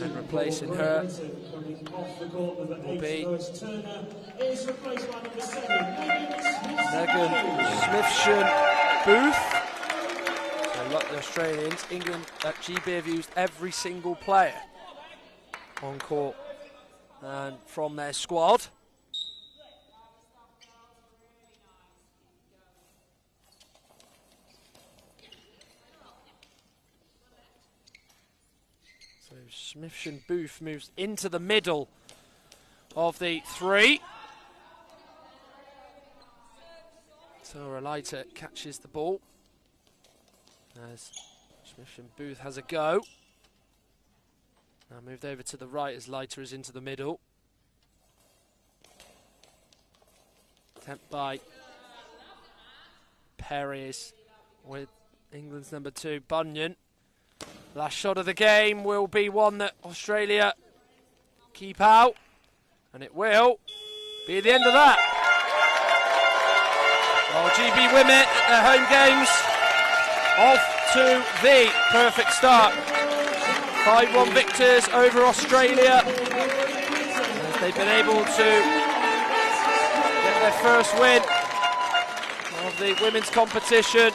And replacing her will be Megan Smith-Booth. So like the Australians, England at GB have used every single player on court and from their squad. So Smith-Booth moves into the middle of the three. So Relaita catches the ball as Smith-Booth has a go. Now moved over to the right as Leiter is into the middle. Attempt by Perez with England's number 2, Bunyan. Last shot of the game will be one that Australia keep out, and it will be the end of that. Well, GB women at their home games off to the perfect start. 5-1 victors over Australia. As they've been able to get their first win of the women's competition.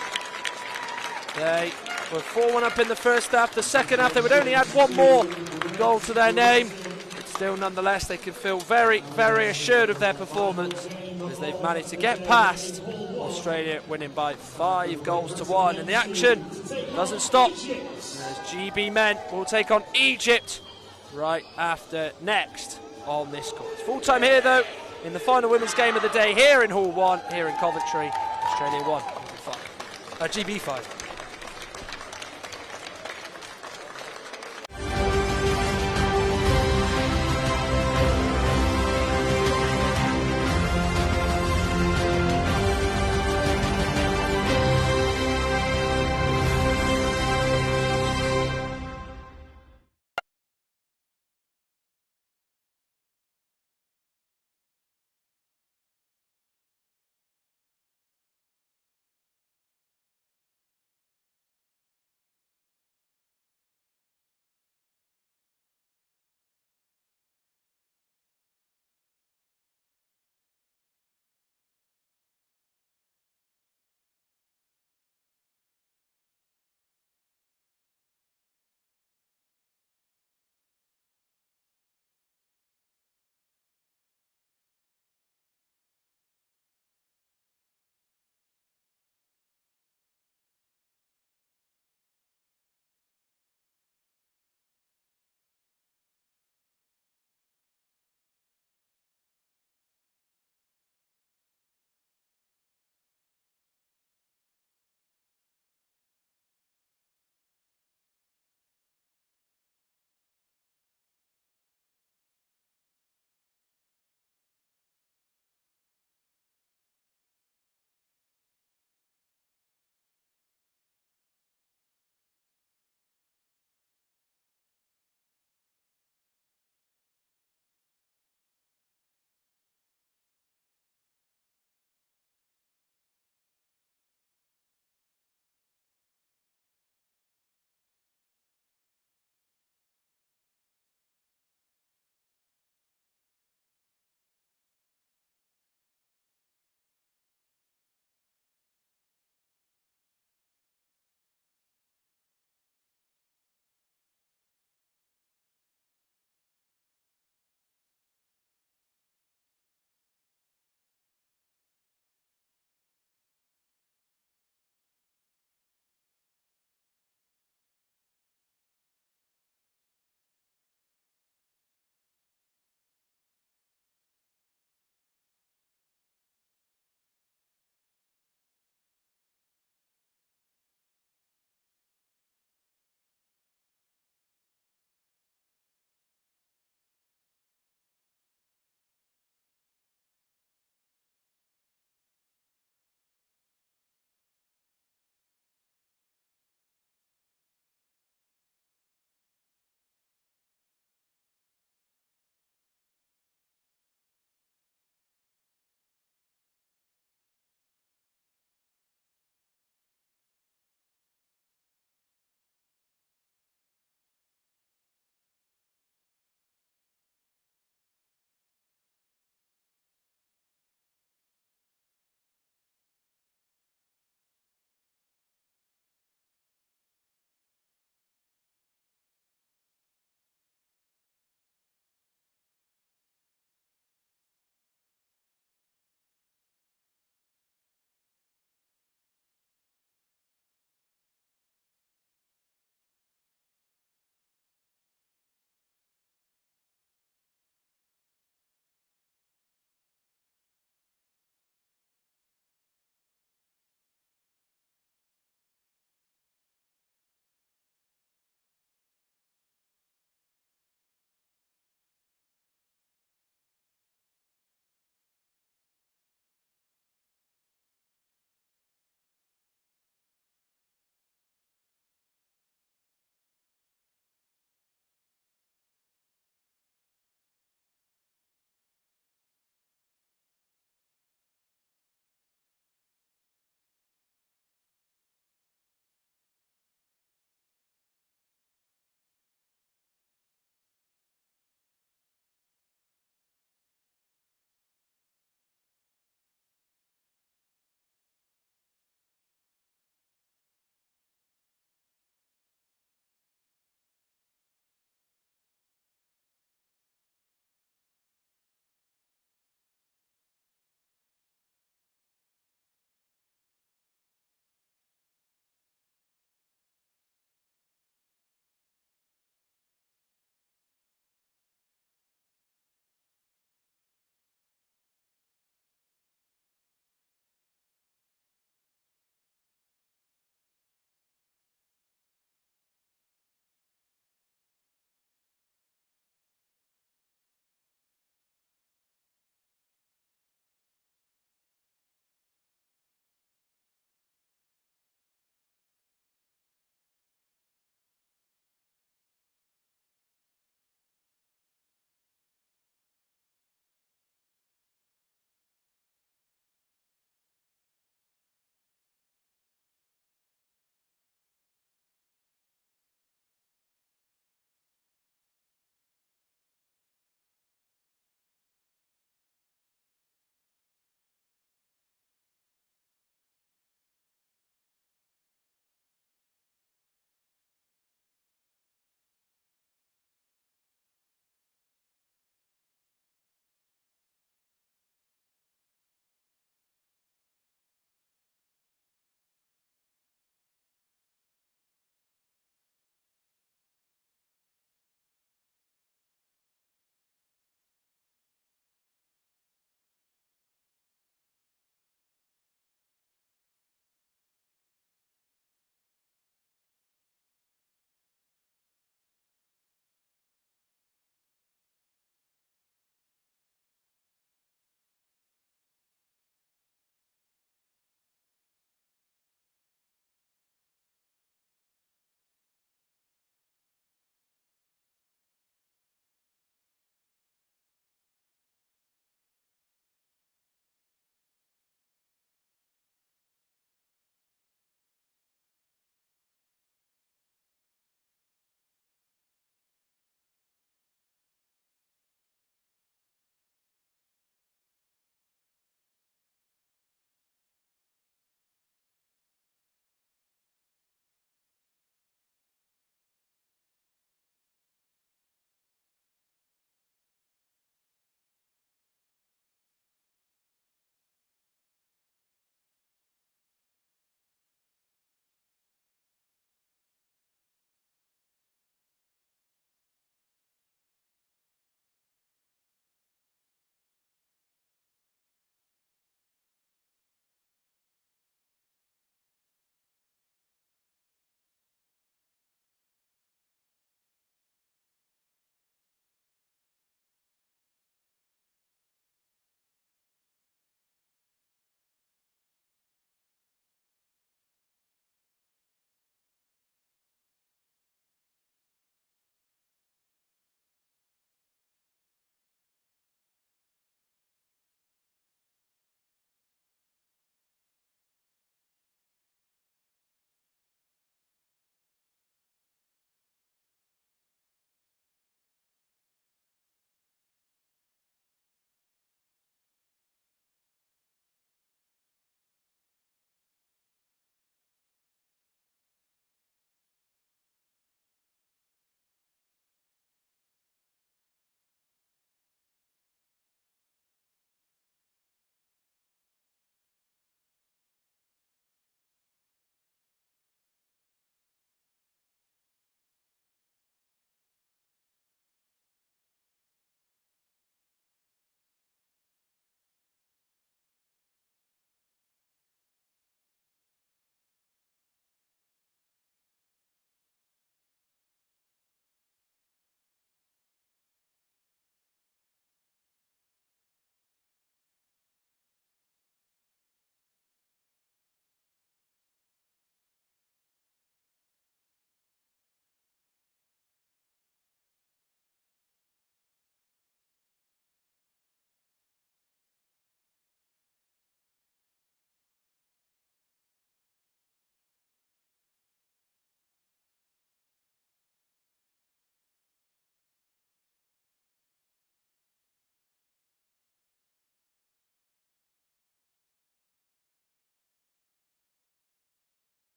They were 4-1 up in the first half. The second half, they would only add one more goal to their name. But still, nonetheless, they can feel very, very assured of their performance as they've managed to get past Australia, winning by 5-1. And the action doesn't stop as GB men will take on Egypt right after next on this course. Full time here, though, in the final women's game of the day here in Hall 1, here in Coventry. Australia 1, GB 5.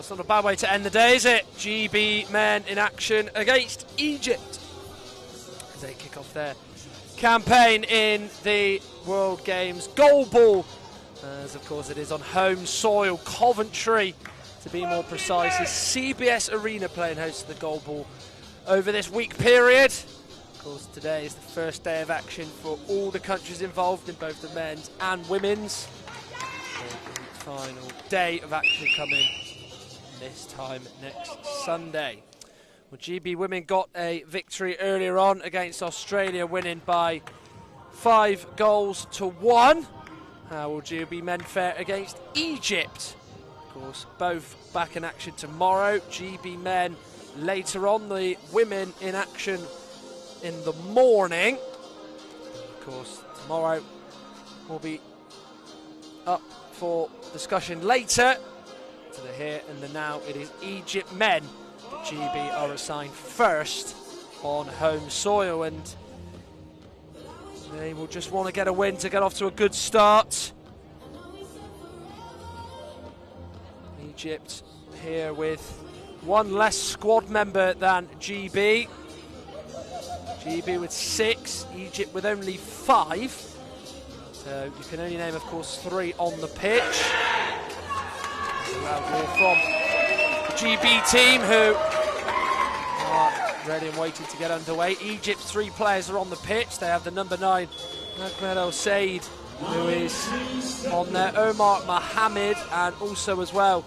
It's not a bad way to end the day, is it? GB men in action against Egypt as they kick off their campaign in the World Games. Goalball, as of course it is on home soil, Coventry to be more precise, is CBS Arena playing host to the Goalball over this week period. Of course, today is the first day of action for all the countries involved in both the men's and women's. The final day of action coming this time next Sunday. Well, GB women got a victory earlier on against Australia, winning by 5-1. How will GB men fare against Egypt? Of course, both back in action tomorrow. GB men later on, the women in action in the morning. Of course, tomorrow will be up for discussion later. To the here and the now, it is Egypt men that GB are assigned first on home soil, and they will just want to get a win to get off to a good start. Egypt here with one less squad member than GB. GB with 6, Egypt with only 5. So you can only name, of course, 3 on the pitch. From the GB team, who are ready and waiting to get underway. Egypt's 3 players are on the pitch. They have the number 9, Ahmed El Said, who is on there, Omar Mohamed, and also as well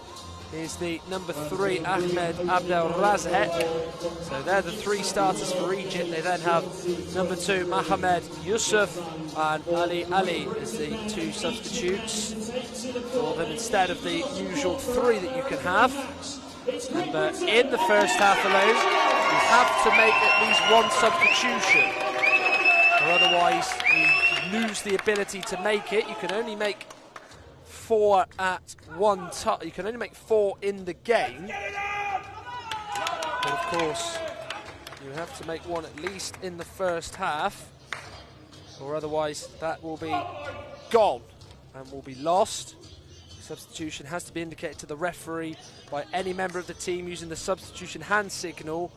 is the number 3, Ahmed Abdel Razhet. So they're the 3 starters for Egypt. They then have number 2, Mohamed Yusuf, and Ali as the 2 substitutes for them instead of the usual 3 that you can have. And in the first half alone, you have to make at least 1 substitution, or otherwise you lose the ability to make it. You can only make 4 at one time. You can only make 4 in the game. But of course, you have to make 1 at least in the first half, or otherwise that will be gone and will be lost. Substitution has to be indicated to the referee by any member of the team using the substitution hand signal,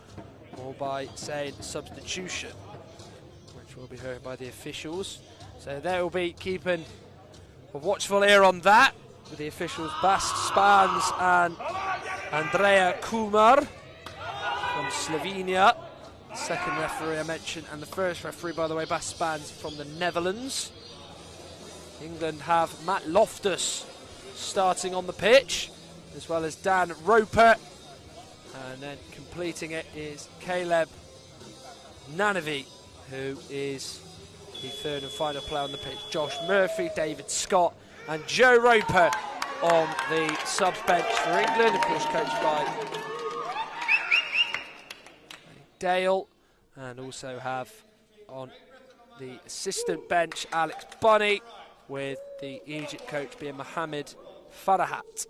or by saying substitution, which will be heard by the officials. So they will be keeping a watchful ear on that, with the officials Bas Spans and Andrea Kumar from Slovenia. The second referee I mentioned, and the first referee, by the way, Bas Spans from the Netherlands. England have Matt Loftus starting on the pitch, as well as Dan Roper, and then completing it is Caleb Nanavi, who is the third and final player on the pitch. Josh Murphy, David Scott, and Joe Roper on the subs bench for England, of course coached by Dale, and also have on the assistant bench Alex Bunny, with the Egypt coach being Mohamed Farahat.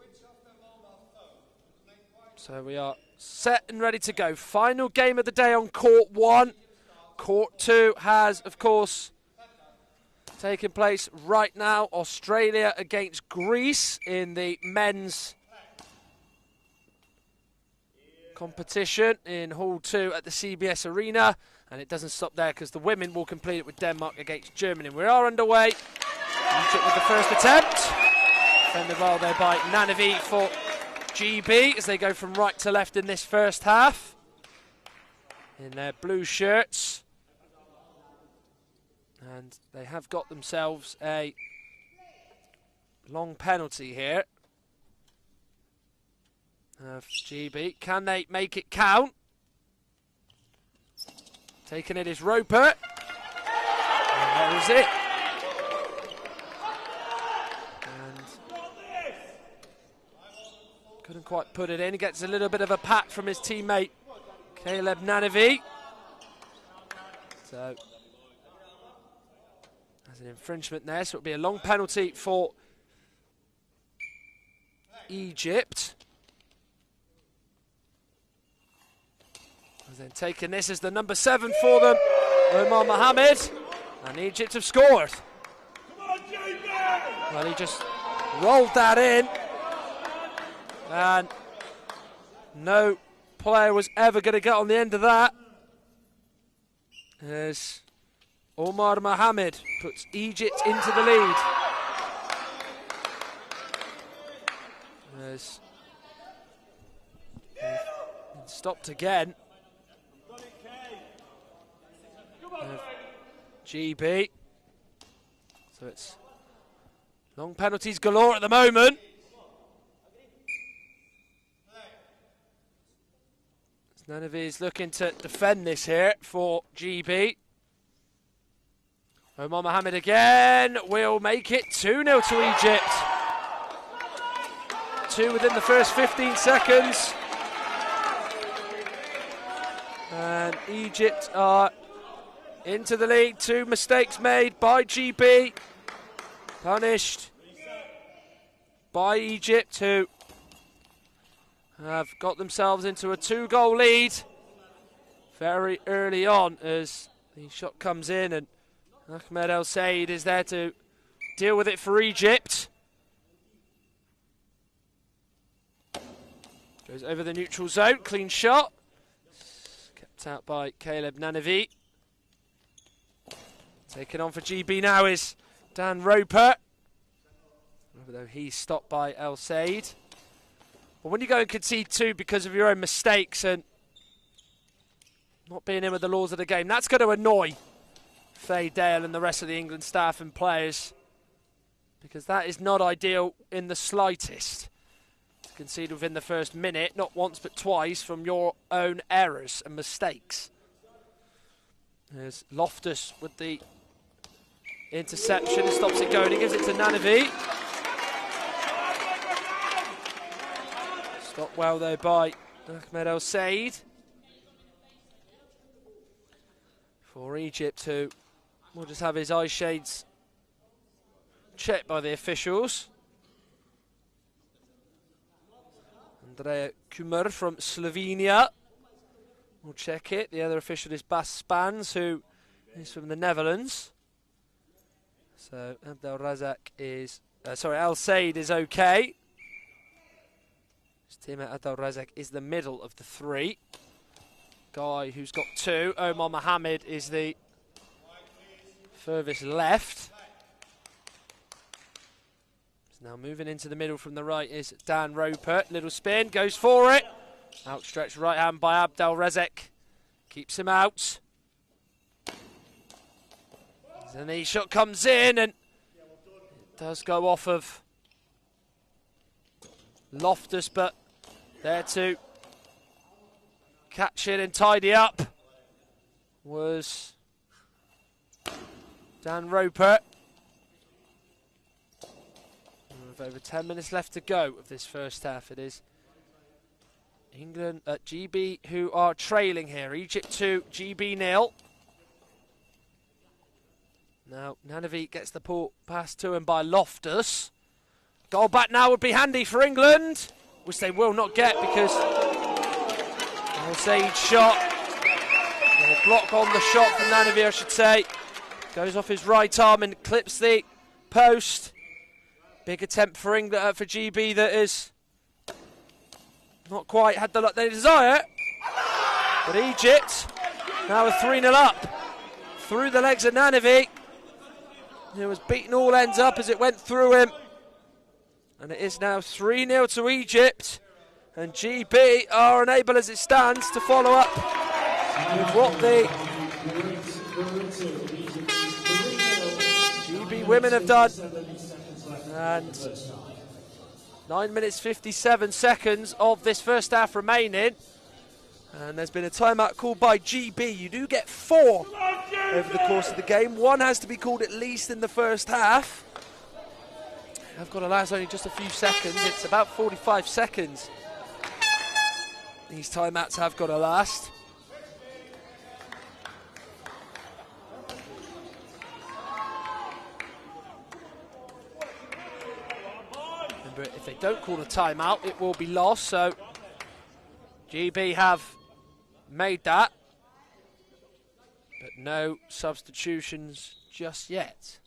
So we are set and ready to go. Final game of the day on court 1. Court 2 has, of course, taking place right now. Australia against Greece in the men's competition in Hall 2 at the CBS Arena. And it doesn't stop there, because the women will complete it with Denmark against Germany. We are underway. Egypt with the first attempt. Defended well there by Nanavi for GB as they go from right to left in this first half in their blue shirts. And they have got themselves a long penalty here of GB. Can they make it count? Taking it is Roper. And there is it. And couldn't quite put it in. He gets a little bit of a pat from his teammate, Caleb Nanavi. So there's an infringement there, so it'll be a long penalty for Egypt. And then taking this as the number 7 for them, Omar Mohamed, and Egypt have scored. Well, he just rolled that in, and No player was ever going to get on the end of that. As Omar Mohammed puts Egypt into the lead. As stopped again. GB. So it's long penalties galore at the moment. None of his looking to defend this here for GB. Omar Mohammed again will make it 2-0 to Egypt. 2 within the first 15 seconds. And Egypt are into the lead. 2 mistakes made by GB. Punished by Egypt, who have got themselves into a 2-goal lead very early on as the shot comes in, and Ahmed El Said is there to deal with it for Egypt. Goes over the neutral zone, clean shot. Kept out by Caleb Nanavi. Taken on for GB now is Dan Roper, although he's stopped by El Said. But when you go and concede 2 because of your own mistakes and not being in with the laws of the game, that's going to annoy Faye Dale and the rest of the England staff and players, because that is not ideal in the slightest. To concede within the first minute, not once but twice, from your own errors and mistakes. There's Loftus with the interception, stops it going, he gives it to Nanavi. Stopped well though by Ahmed El Said. For Egypt, who will just have his eye shades checked by the officials. Andrea Kumar from Slovenia will check it. The other official is Bas Spans, who is from the Netherlands. So Abdel Razak is, El Said is okay. His teammate Abdel Razak is the middle of the 3. Guy who's got 2, Omar Mohammed, is the furthest left. So now moving into the middle from the right is Dan Roper. Little spin, goes for it. Outstretched right hand by Abdel Razak. Keeps him out. And the shot comes in, and it does go off of Loftus, but there to catch it and tidy up was Dan Roper. With over 10 minutes left to go of this first half, it is England at GB who are trailing here. Egypt 2, GB 0. Now Nanavi gets the ball passed to him by Loftus. Goal back now would be handy for England, which they will not get because El Said's shot, or block on the shot from Nanavi, I should say, goes off his right arm and clips the post. Big attempt for England, for GB, that is not quite had the luck they desire. But Egypt now a 3-0 up through the legs of Nanavi. He was beating all ends up as it went through him. And it is now 3-0 to Egypt. And GB are unable as it stands to follow up with what the GB women have done. And 9 minutes 57 seconds of this first half remaining. And there's been a timeout called by GB. You do get 4 over the course of the game. 1 has to be called at least in the first half. I've got to last only just a few seconds. It's about 45 seconds. These timeouts have got to last. Remember, if they don't call a timeout, it will be lost. So GB have made that, but no substitutions just yet.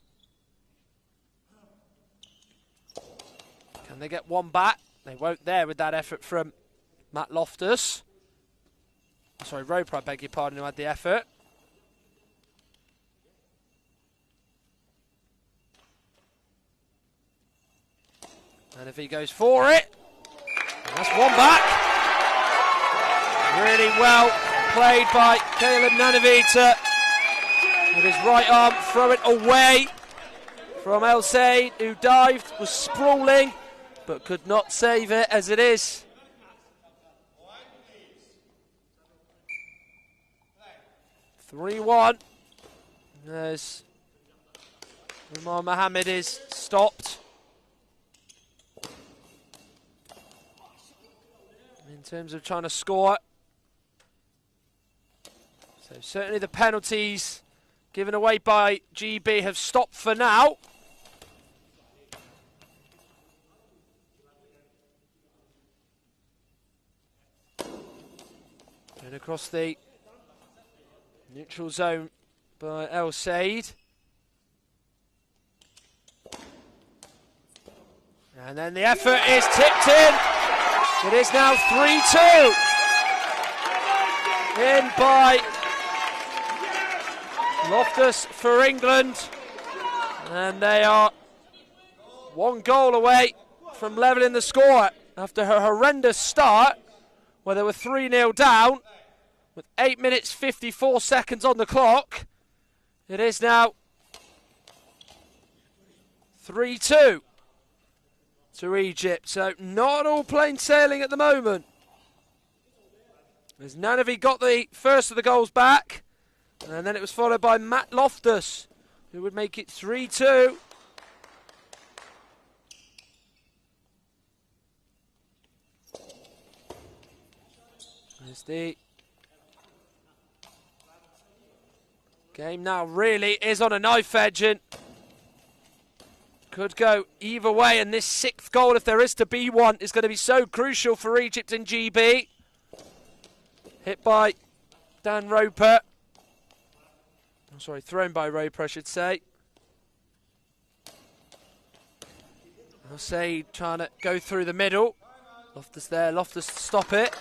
Can they get one back? They won't there with that effort from Matt Loftus. Sorry, Roper, I beg your pardon, who had the effort. And if he goes for it, that's one back. Really well played by Caleb Nanavita. With his right arm, throw it away from El Said, who dived, was sprawling, but could not save it as it is. (3-1). As Umar Mohammed is stopped. In terms of trying to score. So certainly the penalties given away by GB have stopped for now. And across the neutral zone by El Said. And then the effort is tipped in. It is now 3-2. In by Loftus for England. And they are 1 goal away from levelling the score after her horrendous start, where they were 3-0 down with 8 minutes 54 seconds on the clock. It is now 3-2 to Egypt. So not all plain sailing at the moment. As Nanavi got the first of the goals back, and then it was followed by Matt Loftus, who would make it 3-2. As the game now really is on a knife edge and could go either way, and this 6th goal, if there is to be one, is going to be so crucial for Egypt and GB. Hit by Dan Roper. Oh, sorry, thrown by Roper, I should say. I'll say trying to go through the middle. Loftus there, Loftus to stop it.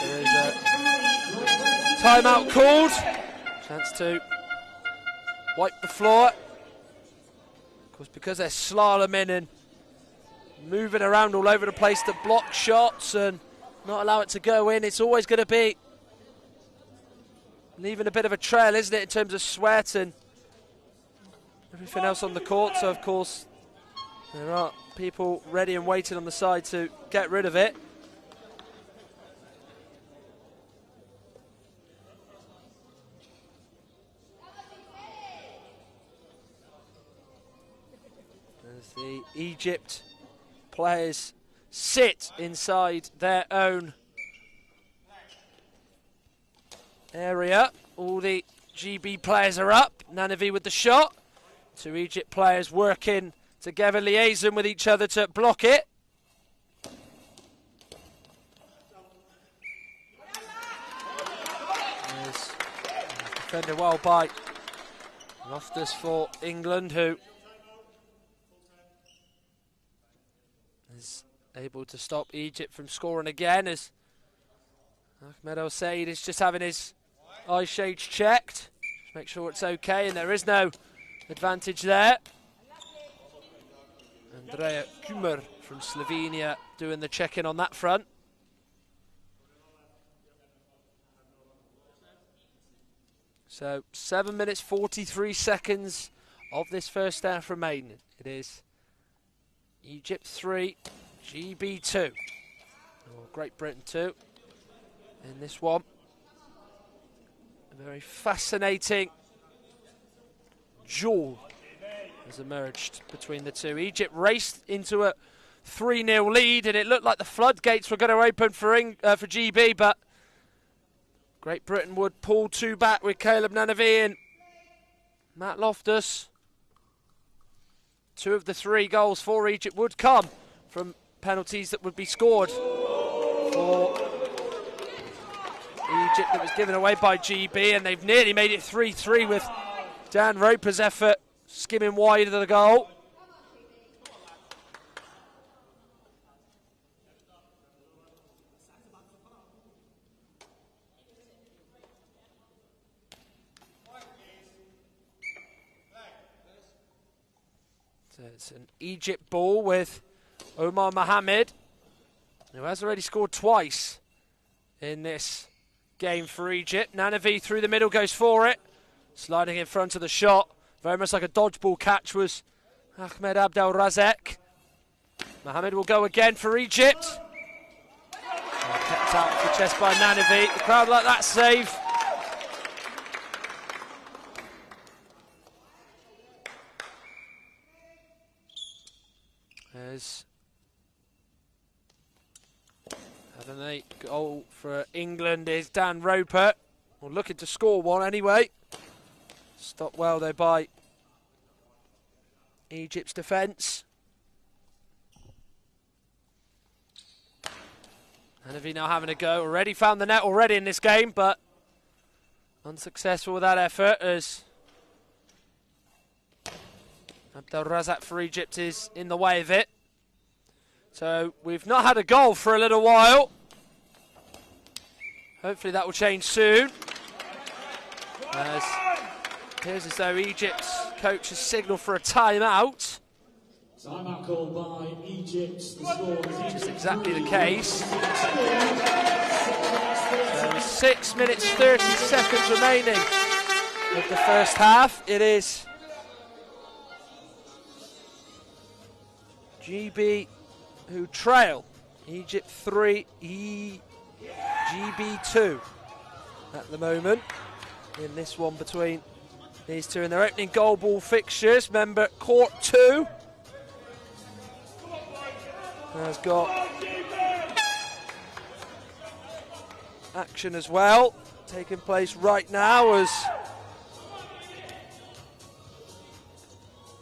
There is a timeout called. Chance to wipe the floor. Of course, because they're slaloming and moving around all over the place to block shots and not allow it to go in, it's always going to be leaving a bit of a trail, isn't it, in terms of sweat and everything else on the court. So, of course, there are people ready and waiting on the side to get rid of it. As the Egypt players sit inside their own area. All the GB players are up. Nanavi with the shot. 2 Egypt players working together, liaison with each other to block it. There's defended well by Loftus for England, who is able to stop Egypt from scoring again, as Ahmed El Said is just having his eye shades checked. Just make sure it's okay, and there is no advantage there. Andrea Kumar from Slovenia doing the check-in on that front. So 7 minutes 43 seconds of this first half remaining. It is Egypt 3, GB 2, or Great Britain 2 in this one. A very fascinating duel has emerged between the two. Egypt raced into a 3-0 lead, and it looked like the floodgates were going to open for GB, but Great Britain would pull 2 back with Caleb Nanavi and Matt Loftus. 2 of the 3 goals for Egypt would come from penalties that would be scored for Egypt that was given away by GB, and they've nearly made it 3-3 with Dan Roper's effort skimming wide of the goal. It's an Egypt ball with Omar Mohamed, who has already scored twice in this game for Egypt. Nanavi through the middle goes for it, sliding in front of the shot. Very much like a dodgeball catch was Ahmed Abdel Razek. Mohamed will go again for Egypt. Kept out of the chest by Nanavi. The crowd like that save. There's having a goal for England is Dan Roper. Well, looking to score one anyway. Stopped well though by Egypt's defence. Hanafi now having a go. Already found the net already in this game, but unsuccessful with that effort as Abdel Razak for Egypt is in the way of it. So we've not had a goal for a little while. Hopefully that will change soon. As it appears as though Egypt's coach has signalled for a timeout. Timeout called by Egypt. The score Which is exactly the case. So 6 minutes 30 seconds remaining of the first half. It is GB who trail. Egypt 3, GB 2 at the moment in this one between these two in their opening Goalball fixtures. Remember, Court 2 has got action as well taking place right now as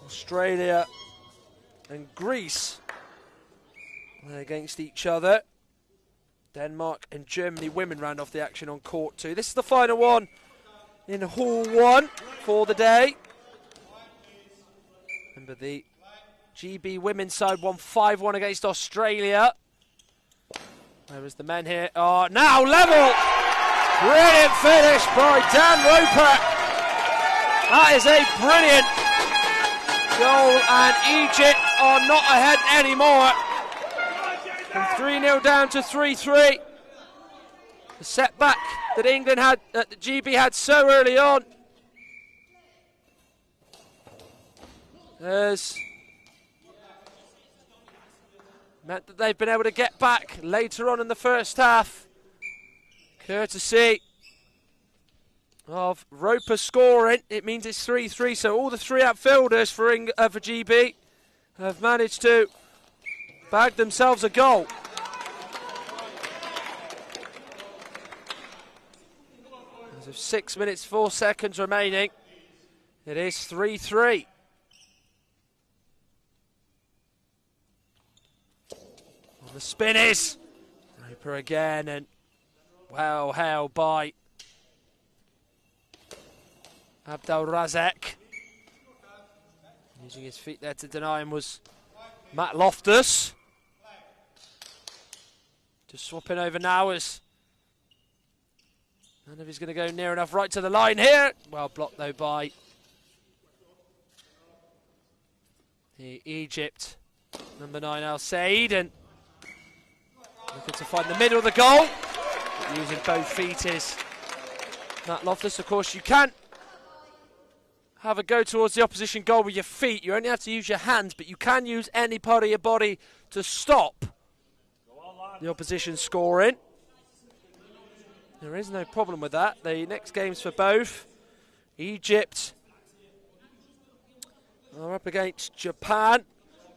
Australia and Greece play against each other. Denmark and Germany women round off the action on Court 2. This is the final one in Hall 1 for the day. Remember, the GB women's side won 5-1 against Australia. Whereas the men here are now level. Brilliant finish by Dan Roper. That is a brilliant goal, and Egypt are not ahead anymore. From 3-0 down to 3-3. The setback that England had, that the GB had so early on, has meant that they've been able to get back later on in the first half, courtesy of Roper scoring. It means it's 3-3, so all the three outfielders for GB have managed to bag themselves a goal. As of 6 minutes 4 seconds remaining, it is 3-3. On the spin is Roper again, and well held by Abdel Razak. Using his feet there to deny him was Matt Loftus. Just swapping over now as none of he's going to go near enough right to the line here. Well blocked though by the Egypt number 9 Al Said, and looking to find the middle of the goal. Using both feet is Matt Loftus. Of course, you can't have a go towards the opposition goal with your feet. You only have to use your hands, but you can use any part of your body to stop the opposition scoring. There is no problem with that. The next games for both. Egypt are up against Japan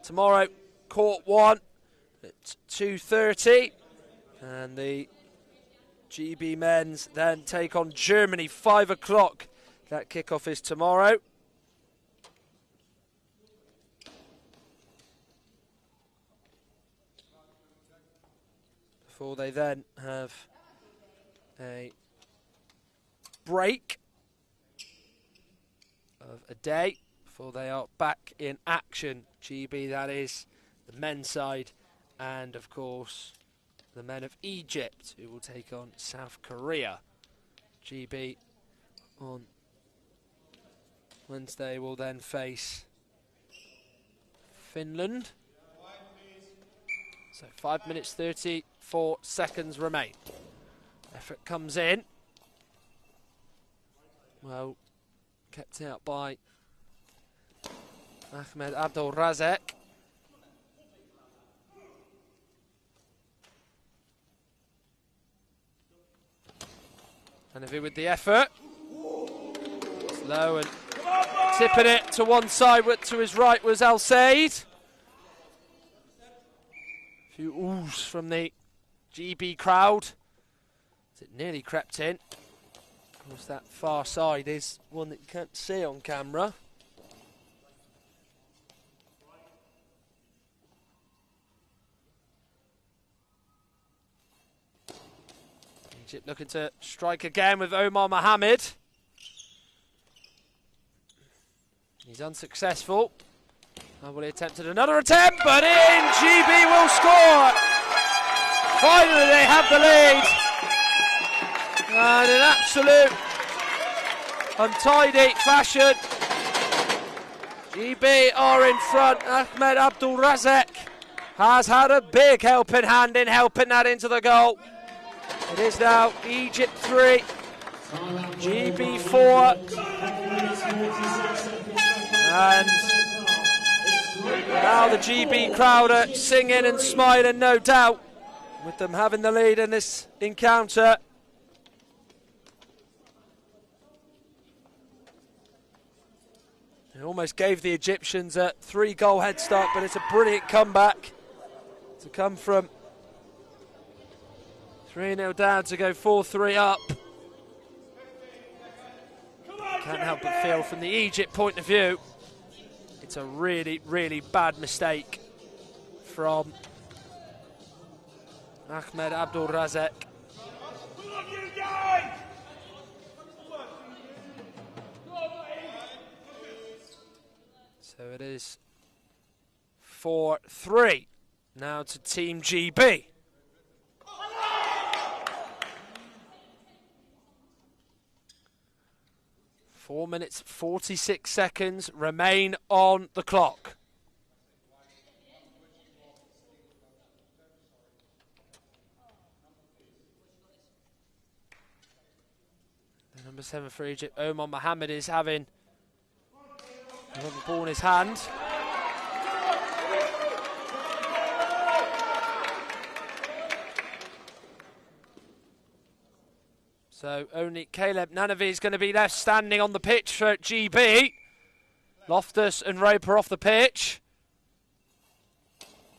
tomorrow, Court 1 at 2:30, and the GB men's then take on Germany 5 o'clock. That kickoff is tomorrow. Before they then have a break of a day before they are back in action. GB, that is, the men's side, and of course the men of Egypt, who will take on South Korea. GB on Wednesday will then face Finland. So 5 minutes 34 seconds remain. Effort comes in. Well, kept out by Ahmed Abdul Razak. Nanavi with the effort. Slow and tipping it to one side. To his right was Al Said. A few oohs from the GB crowd. As it nearly crept in. Of course, that far side is one that you can't see on camera. Egypt looking to strike again with Omar Mohammed. He's unsuccessful. Well, he attempted another attempt, but in! GB will score! Finally, they have the lead. And in absolute untidy fashion, GB are in front. Ahmed Abdul Razak has had a big helping hand in helping that into the goal. It is now Egypt 3, GB 4. And now the GB crowd are singing and smiling, no doubt, with them having the lead in this encounter. It almost gave the Egyptians a 3-goal head start, but it's a brilliant comeback to come from 3-0 down to go 4-3 up. Can't help but feel from the Egypt point of view, it's a really, really bad mistake from Ahmed Abdul Razak. So it is 4-3 now to Team GB. Four minutes, 46 seconds remain on the clock. The number 7 for Egypt, Omar Mohammed, is having another ball in his hand. So only Caleb Nanavi is going to be left standing on the pitch for GB. Loftus and Roper off the pitch.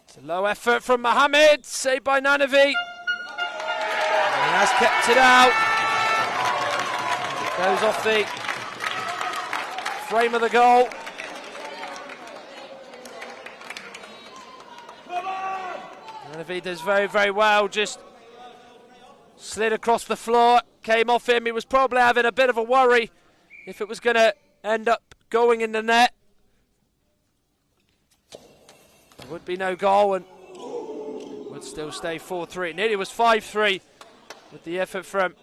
It's a low effort from Mohammed, saved by Nanavi. And he has kept it out. It goes off the frame of the goal. Nanavi does very, very well, just slid across the floor. Came off him. He was probably having a bit of a worry if it was going to end up going in the net. There would be no goal and would still stay 4-3. It nearly was 5-3 with the effort from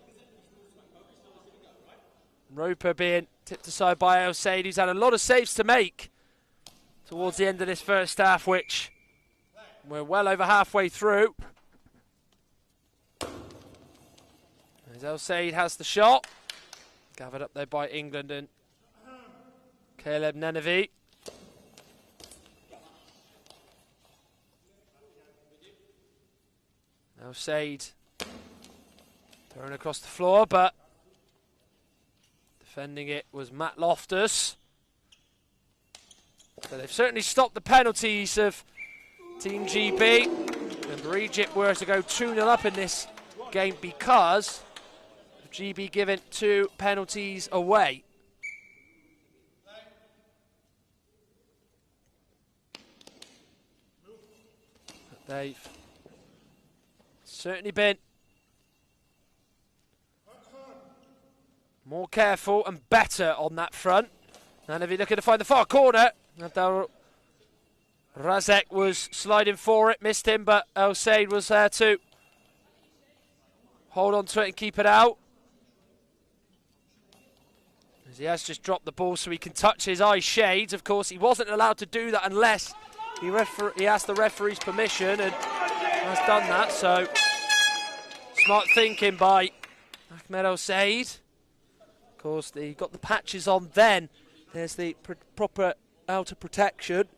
Roper being tipped aside by El Said. He's had a lot of saves to make towards the end of this first half, which we're well over halfway through. As El Said has the shot, gathered up there by England and Caleb Nanavi. El Said thrown across the floor, but defending it was Matt Loftus. So they've certainly stopped the penalties of Team GB. Remember, Egypt were to go 2-0 up in this game because GB given 2 penalties away. But they've certainly been more careful and better on that front. Nanavi looking to find the far corner. Abdul Razak was sliding for it, missed him, but El Said was there to hold on to it and keep it out. As he has just dropped the ball so he can touch his eye shades. Of course, he wasn't allowed to do that unless he asked the referee's permission and has done that, so smart thinking by Ahmed El Said. Of course, he got the patches on then. There's the proper outer protection.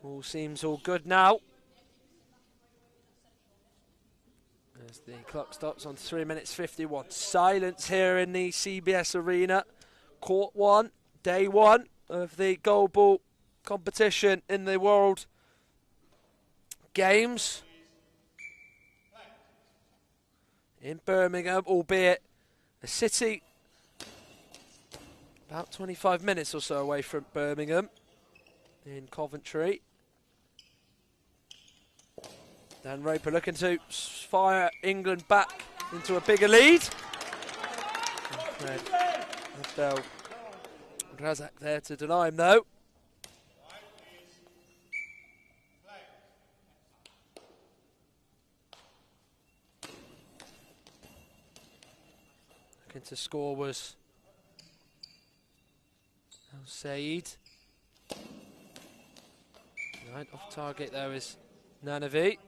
All seems all good now. As the clock stops on 3 minutes 51. Silence here in the CBS Arena. Court 1, day 1 of the goalball competition in the World Games in Birmingham, albeit a city about 25 minutes or so away from Birmingham in Coventry. Dan Roper looking to fire England back into a bigger lead. Abdel Razak there to deny him though. Looking to score was El Said. Right, off target there is Nanavi.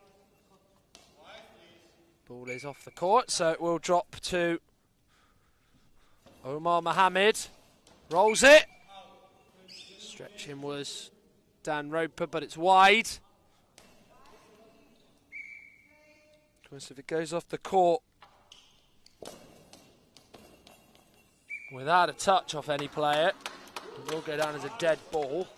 Ball is off the court, so it will drop to Omar Mohammed. Rolls it. Stretching was Dan Roper, but it's wide. Of course, if it goes off the court without a touch off any player, it will go down as a dead ball.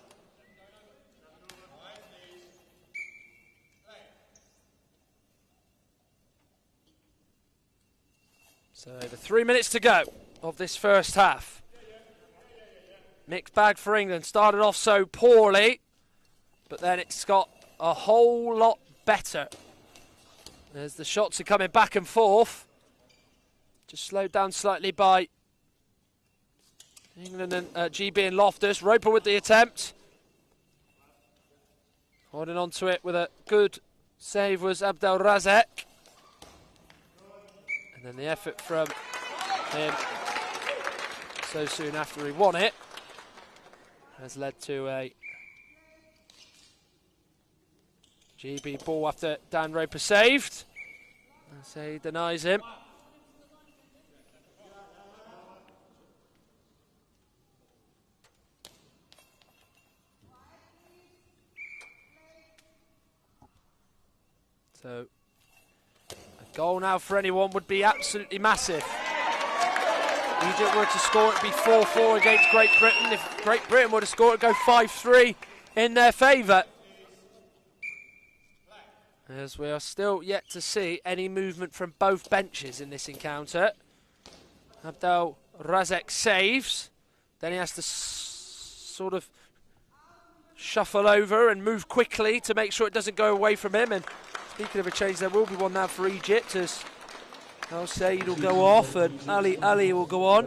So over 3 minutes to go of this first half. Mixed bag for England. Started off so poorly, but then it's got a whole lot better. As the shots are coming back and forth. Just slowed down slightly by England and GB and Loftus. Roper with the attempt. Holding on to it with a good save was Abdel Razak. And then the effort from him so soon after he won it has led to a GB ball after Dan Roper saved. So he denies him. So a goal now for anyone would be absolutely massive. Egypt were to score, it'd be 4-4 against Great Britain. If Great Britain were to score, it'd go 5-3 in their favour. As we are still yet to see any movement from both benches in this encounter. Abdel Razak saves. Then he has to sort of shuffle over and move quickly to make sure it doesn't go away from him. And speaking of a change, there will be one now for Egypt as El Said will go off and Ali will go on.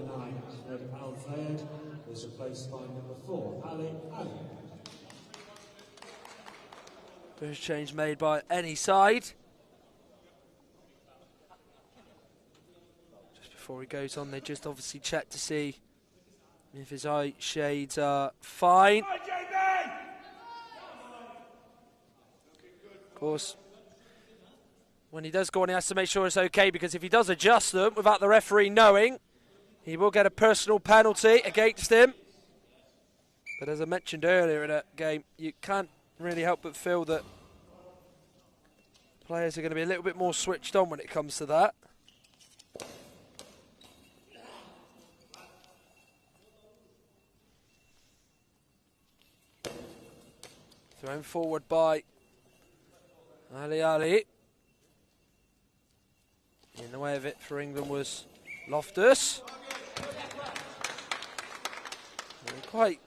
Was replaced by number 4, Ali. First change made by any side. Just before he goes on, they just obviously check to see if his eye shades are fine. Of course, when he does go on, he has to make sure it's okay, because if he does adjust them without the referee knowing, he will get a personal penalty against him. But as I mentioned earlier in that game, you can't really help but feel that players are going to be a little bit more switched on when it comes to that. Thrown forward by Ali. In the way of it for England was Loftus. And quite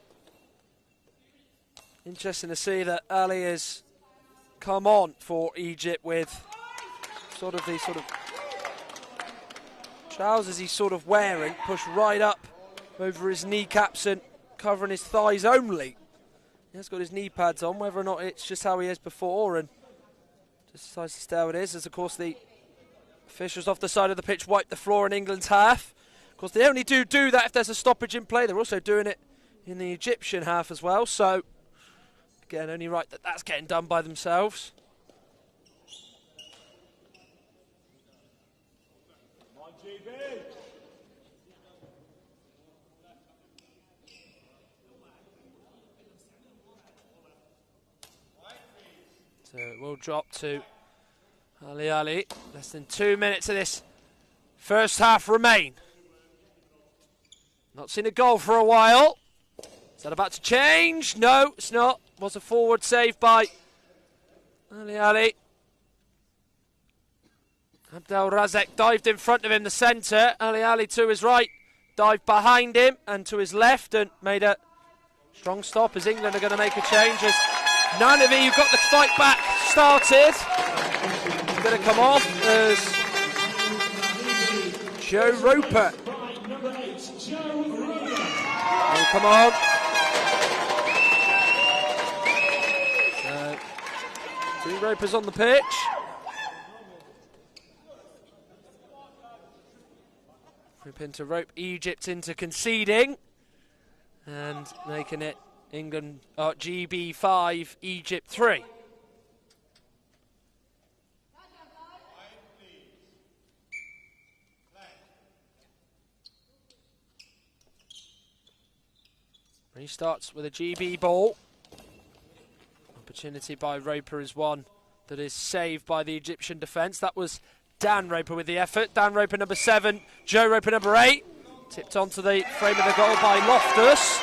interesting to see that Ali has come on for Egypt with the trousers he's sort of wearing pushed right up over his kneecaps and covering his thighs only. He has got his knee pads on, whether or not it's just how he is before, and just decides to stay how it is, as of course the Officials off the side of the pitch wipe the floor in England's half. Of course, they only do that if there's a stoppage in play. They're also doing it in the Egyptian half as well. So, again, only right that that's getting done by themselves. So it will drop to Ali. Less than 2 minutes of this first half remain. Not seen a goal for a while. Is that about to change? No, it's not. Was a forward save by Ali. Abdel Razak dived in front of him, the centre. Ali to his right, dived behind him and to his left and made a strong stop as England are going to make a change. As Nanavi, who got the fight back, started. He's going to come off as Joe Roper. Oh, come on. So, 2 Ropers on the pitch. Hoping to rope Egypt into conceding and making it England GB 5, Egypt 3. Restarts with a GB ball. Opportunity by Roper is one that is saved by the Egyptian defence. That was Dan Roper with the effort. Dan Roper number 7, Joe Roper number 8. Tipped onto the frame of the goal by Loftus.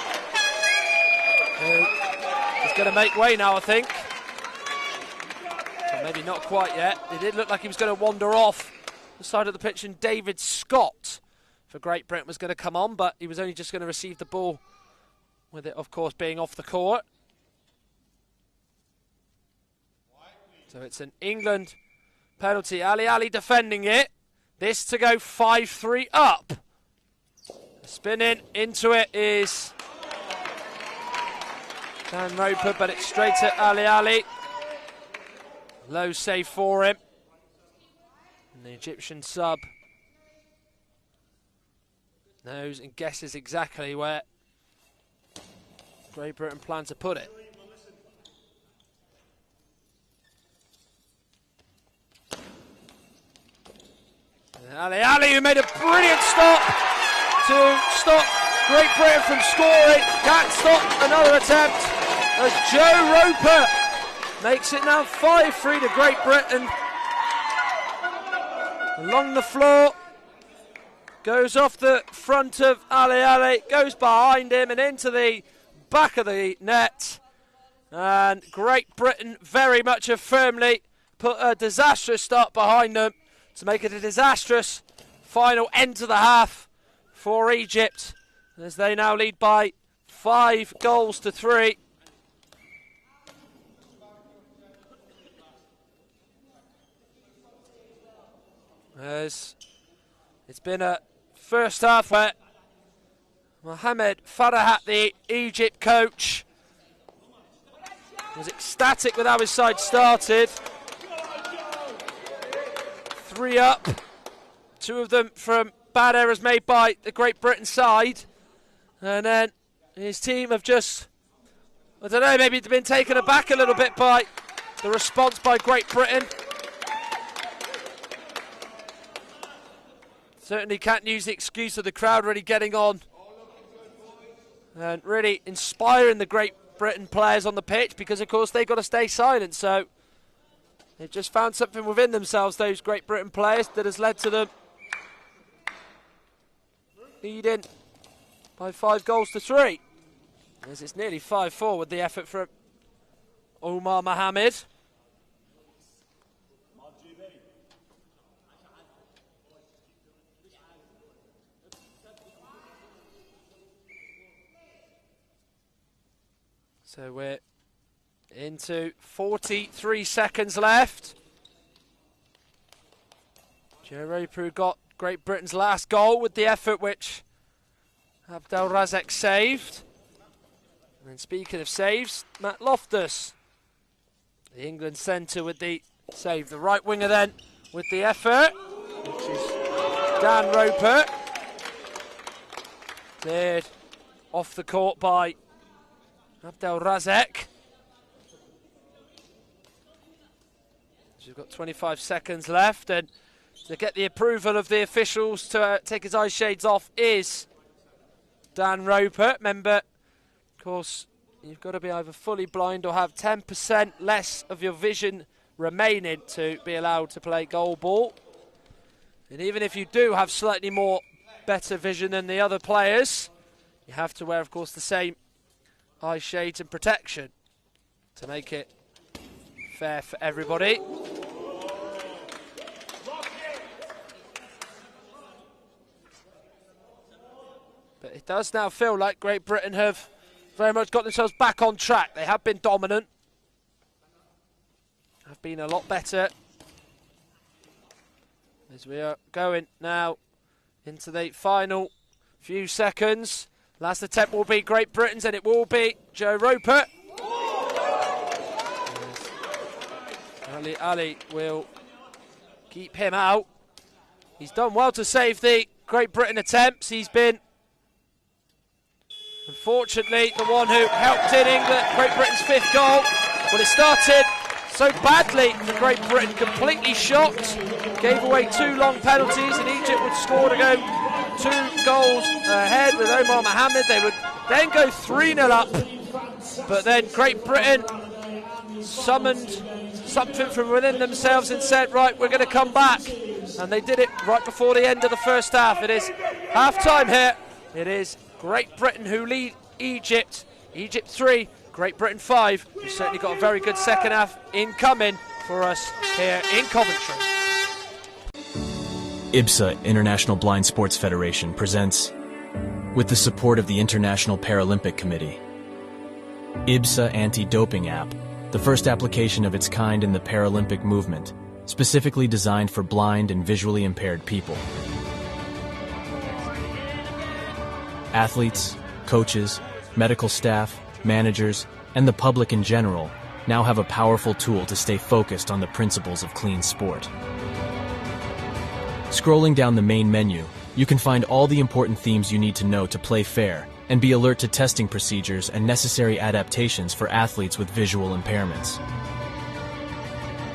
He's going to make way now, I think. But maybe not quite yet. It did look like he was going to wander off the side of the pitch, and David Scott for Great Britain was going to come on, but he was only just going to receive the ball, with it, of course, being off the court. So it's an England penalty. Ali defending it. This to go 5-3 up. Spinning into it is Dan Roper, but it's straight at Ali. Low save for him. And the Egyptian sub knows and guesses exactly where Great Britain plan to put it. Ali, who made a brilliant stop to stop Great Britain from scoring. Can't stop another attempt as Joe Roper makes it now 5-3 to Great Britain. Along the floor, goes off the front of Ali, goes behind him and into the back of the net. And Great Britain very much have firmly put a disastrous start behind them to make it a disastrous final end to the half for Egypt, as they now lead by 5-3. As it's been a first half where Mohamed Farahat, the Egypt coach, was ecstatic with how his side started. 3 up, 2 of them from bad errors made by the Great Britain side. And then his team have just, I don't know, maybe been taken aback a little bit by the response by Great Britain. Certainly can't use the excuse of the crowd really getting on and really inspiring the Great Britain players on the pitch, because of course they've got to stay silent. So they've just found something within themselves, those Great Britain players, that has led to them leading by 5-3. As it's nearly 5-4 with the effort from Omar Mohamed. So we're into 43 seconds left. Joe Roper got Great Britain's last goal with the effort which Abdel Razak saved. And then speaking of saves, Matt Loftus, the England centre with the save. The right winger then with the effort. which is Dan Roper. Cleared off the court by Abdel Razek. We've got 25 seconds left, and to get the approval of the officials to take his eye shades off is Dan Roper. Remember, of course, you've got to be either fully blind or have 10% less of your vision remaining to be allowed to play goalball. And even if you do have slightly more better vision than the other players, you have to wear, of course, the same eye shades and protection to make it fair for everybody. But it does now feel like Great Britain have very much got themselves back on track. They have been dominant, have been a lot better. As we are going now into the final few seconds. Last attempt will be Great Britain's, and it will be Joe Roper. Ali will keep him out. He's done well to save the Great Britain attempts. He's been, unfortunately, the one who helped in Great Britain's 5th goal. Well, it started so badly for Great Britain, completely shocked, gave away 2 long penalties, and Egypt would score to go 2 goals ahead with Omar Mohammed. They would then go 3-0 up, but then Great Britain summoned something from within themselves and said, right, we're going to come back. And they did it right before the end of the first half. It is half-time here. It is Great Britain who lead Egypt. Egypt 3, Great Britain 5. We've certainly got a very good second half incoming for us here in Coventry. IBSA, International Blind Sports Federation, presents, with the support of the International Paralympic Committee, IBSA Anti-Doping App, the first application of its kind in the Paralympic movement, specifically designed for blind and visually impaired people. Athletes, coaches, medical staff, managers, and the public in general now have a powerful tool to stay focused on the principles of clean sport. Scrolling down the main menu, you can find all the important themes you need to know to play fair and be alert to testing procedures and necessary adaptations for athletes with visual impairments.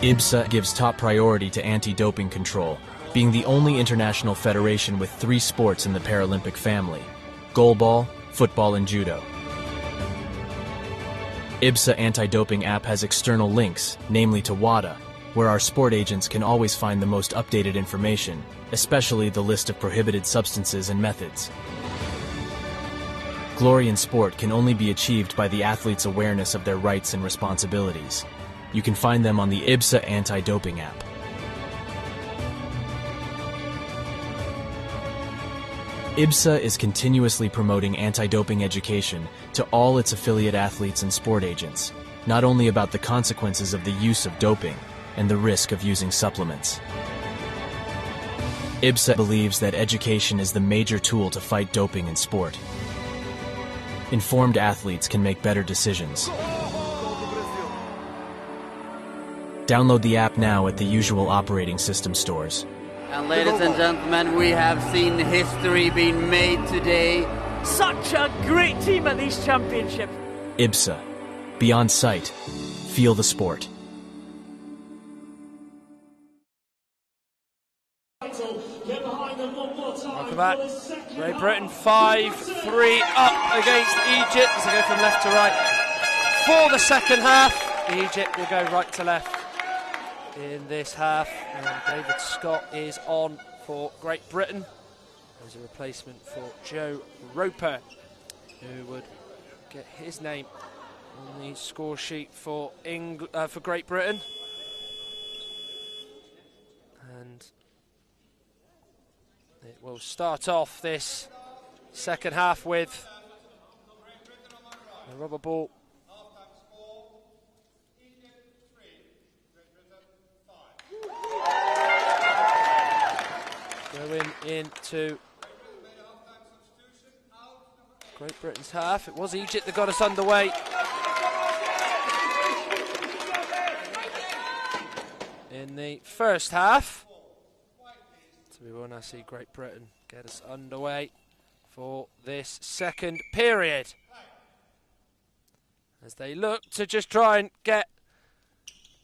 IBSA gives top priority to anti-doping control, being the only international federation with 3 sports in the Paralympic family: goalball, football, and judo. IBSA anti-doping app has external links, namely to WADA, where our sport agents can always find the most updated information, especially the list of prohibited substances and methods. Glory in sport can only be achieved by the athlete's awareness of their rights and responsibilities. You can find them on the IBSA anti-doping app. IBSA is continuously promoting anti-doping education to all its affiliate athletes and sport agents, not only about the consequences of the use of doping and the risk of using supplements. IBSA believes that education is the major tool to fight doping in sport. Informed athletes can make better decisions. Download the app now at the usual operating system stores. And ladies and gentlemen, we have seen history being made today. Such a great team at these championships. IBSA. Beyond sight. Feel the sport. Welcome back. Great Britain 5-3 up against Egypt as they go from left to right for the second half. Egypt will go right to left in this half, and David Scott is on for Great Britain as a replacement for Joe Roper, who would get his name on the score sheet for Great Britain. And it will start off this second half with a rubber ball. Going into Great Britain's half. It was Egypt that got us underway. In the first half. So we will now see Great Britain get us underway for this second period, as they look to just try and get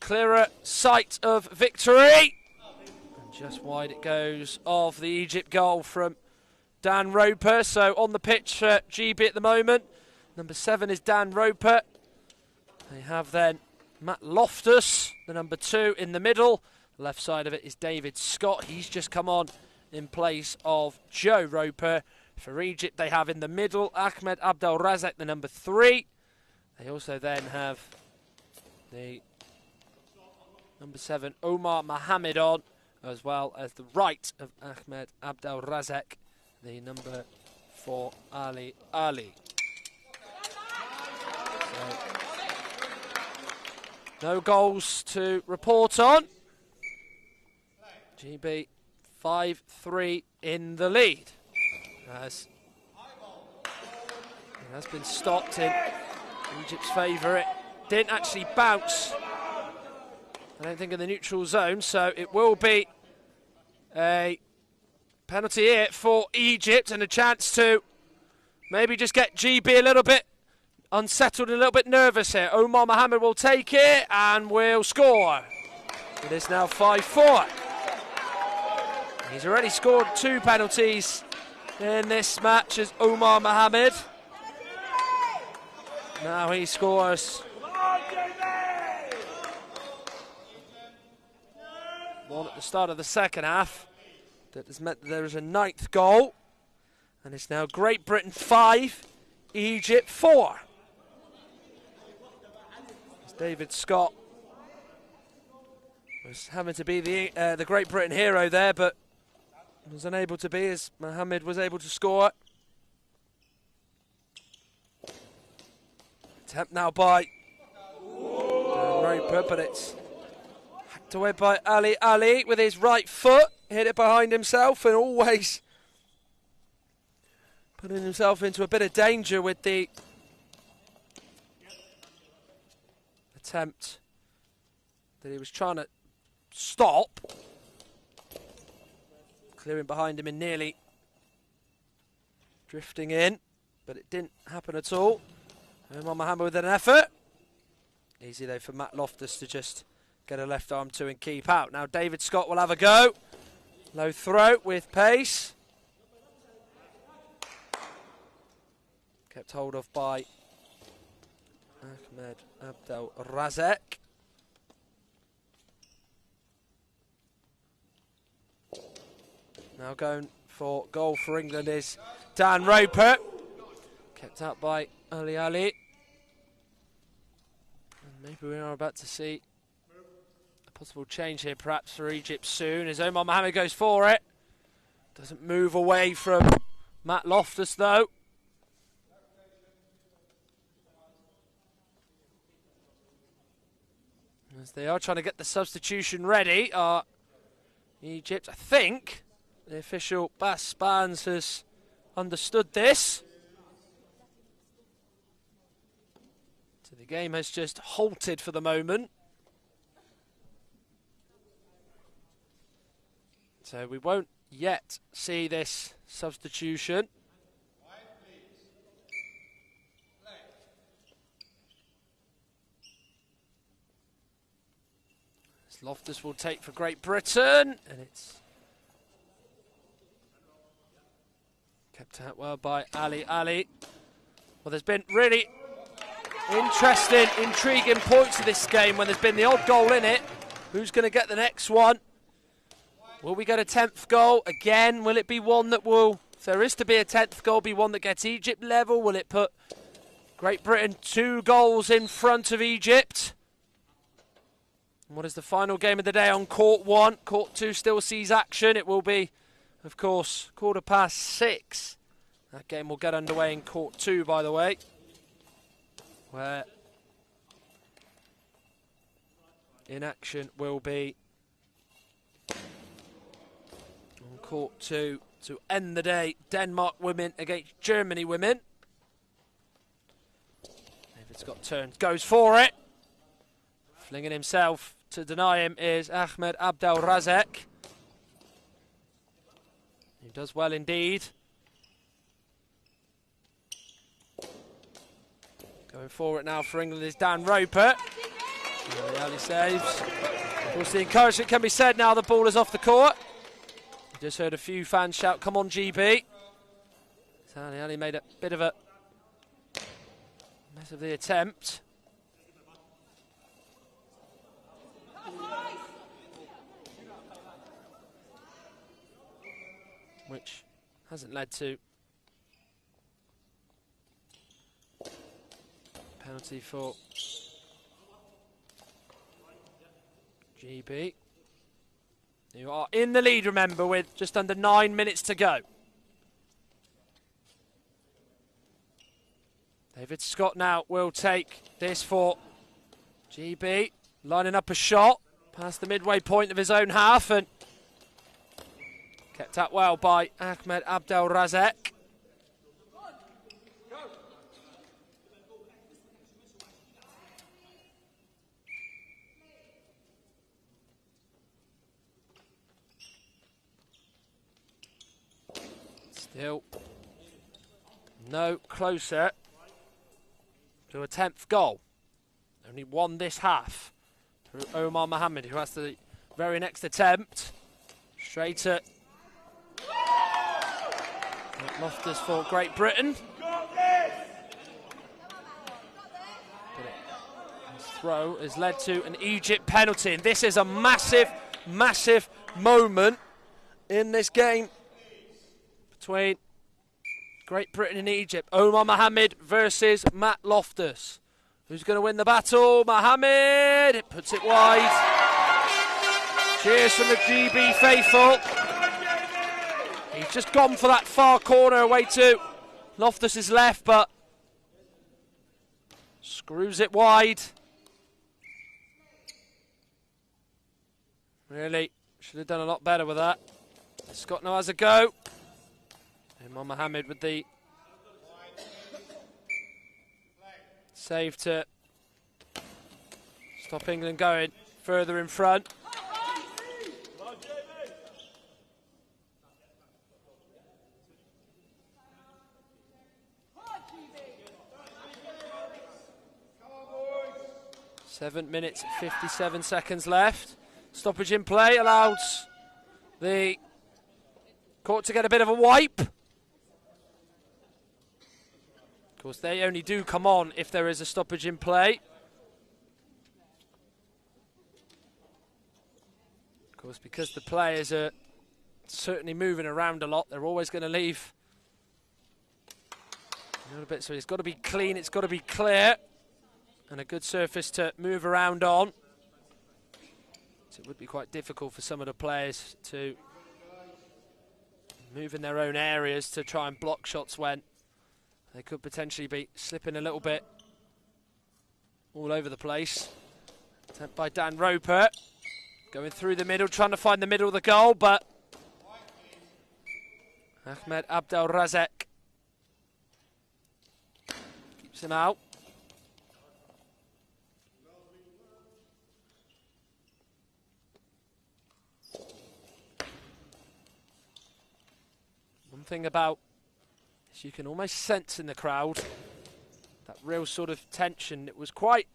clearer sight of victory. And just wide it goes of the Egypt goal from Dan Roper. So on the pitch for GB at the moment, number 7 is Dan Roper. They have then Matt Loftus, the number 2 in the middle. Left side of it is David Scott. He's just come on in place of Joe Roper. For Egypt, they have in the middle Ahmed Abdel Razak, the number 3. They also then have the number 7, Omar Mohammed on, as well as the right of Ahmed Abdel Razak, the number 4, Ali Ali. So, no goals to report on. GB 5-3 in the lead. As it has been stopped in Egypt's favour. It didn't actually bounce, I don't think, in the neutral zone, so it will be a penalty here for Egypt, and a chance to maybe just get GB a little bit unsettled and a little bit nervous here. Omar Mohammed will take it and will score. It is now 5-4. He's already scored 2 penalties in this match as Omar Mohammed. Now he scores one at the start of the second half. That has meant that there is a 9th goal. And it's now Great Britain 5, Egypt 4. As David Scott was having to be the Great Britain hero there, but was unable to be, as Mohammed was able to score. Attempt now by Roper, but it's hacked away by Ali Ali with his right foot. Hit it behind himself, and always putting himself into a bit of danger with the attempt that he was trying to stop. Clearing behind him and nearly drifting in, but it didn't happen at all. Omar Mohammed with an effort. Easy though for Matt Loftus to just get a left arm to and keep out. Now David Scott will have a go. Low throw with pace. Kept hold of by Ahmed Abdel Razak. Now going for goal for England is Dan Roper. Kept out by Ali Ali. And maybe we are about to see a possible change here perhaps for Egypt soon, as Omar Mohammed goes for it. Doesn't move away from Matt Loftus though. As they are trying to get the substitution ready, Egypt, I think. The official Bas Spans has understood this. So the game has just halted for the moment. So we won't yet see this substitution. As Loftus will take for Great Britain, and it's kept out well by Ali Ali. Well, there's been really interesting, intriguing points of this game when there's been the odd goal in it. Who's going to get the next one? Will we get a 10th goal? Again, will it be one that will, if there is to be a 10th goal, be one that gets Egypt level? Will it put Great Britain 2 goals in front of Egypt? And what is the final game of the day on Court 1? Court 2 still sees action. It will be, of course, 6:15. That game will get underway in Court 2, by the way, where in action will be on Court 2 to end the day. Denmark women against Germany women. David Scott turns, goes for it. Flinging himself to deny him is Ahmed Abdel Razak. does well indeed. Going forward now for England is Dan Roper. The early saves. Of course, the encouragement can be said now the ball is off the court. Just heard a few fans shout, "Come on, GB." Sally Ali made a bit of a mess of the attempt. Which hasn't led to penalty for GB. You are in the lead, remember, with just under 9 minutes to go. David Scott now will take this for GB, lining up a shot past the midway point of his own half and kept out well by Ahmed Abdel Razek. Still no closer to a 10th goal. Only one this half through Omar Mohammed, who has the very next attempt. Straight at Loftus for Great Britain. His throw has led to an Egypt penalty, and this is a massive, massive moment in this game between Great Britain and Egypt. Omar Mohammed versus Matt Loftus. Who's going to win the battle? Mohammed! It puts it wide. Cheers from the GB faithful. He's just gone for that far corner away to Loftus's left, but screws it wide. Really should have done a lot better with that. Scott now has a go. Imam Mohammed with the save to stop England going further in front. Seven minutes, 57 seconds left. Stoppage in play allows the court to get a bit of a wipe. Of course, they only do come on if there is a stoppage in play. Of course, because the players are certainly moving around a lot, they're always going to leave a little bit. So it's got to be clean, it's got to be clear, and a good surface to move around on. So it would be quite difficult for some of the players to move in their own areas to try and block shots when they could potentially be slipping a little bit all over the place. Attempt by Dan Roper. Going through the middle, trying to find the middle of the goal, but Ahmed Abdel Razek keeps him out. One thing about you can almost sense in the crowd that real sort of tension. It was quite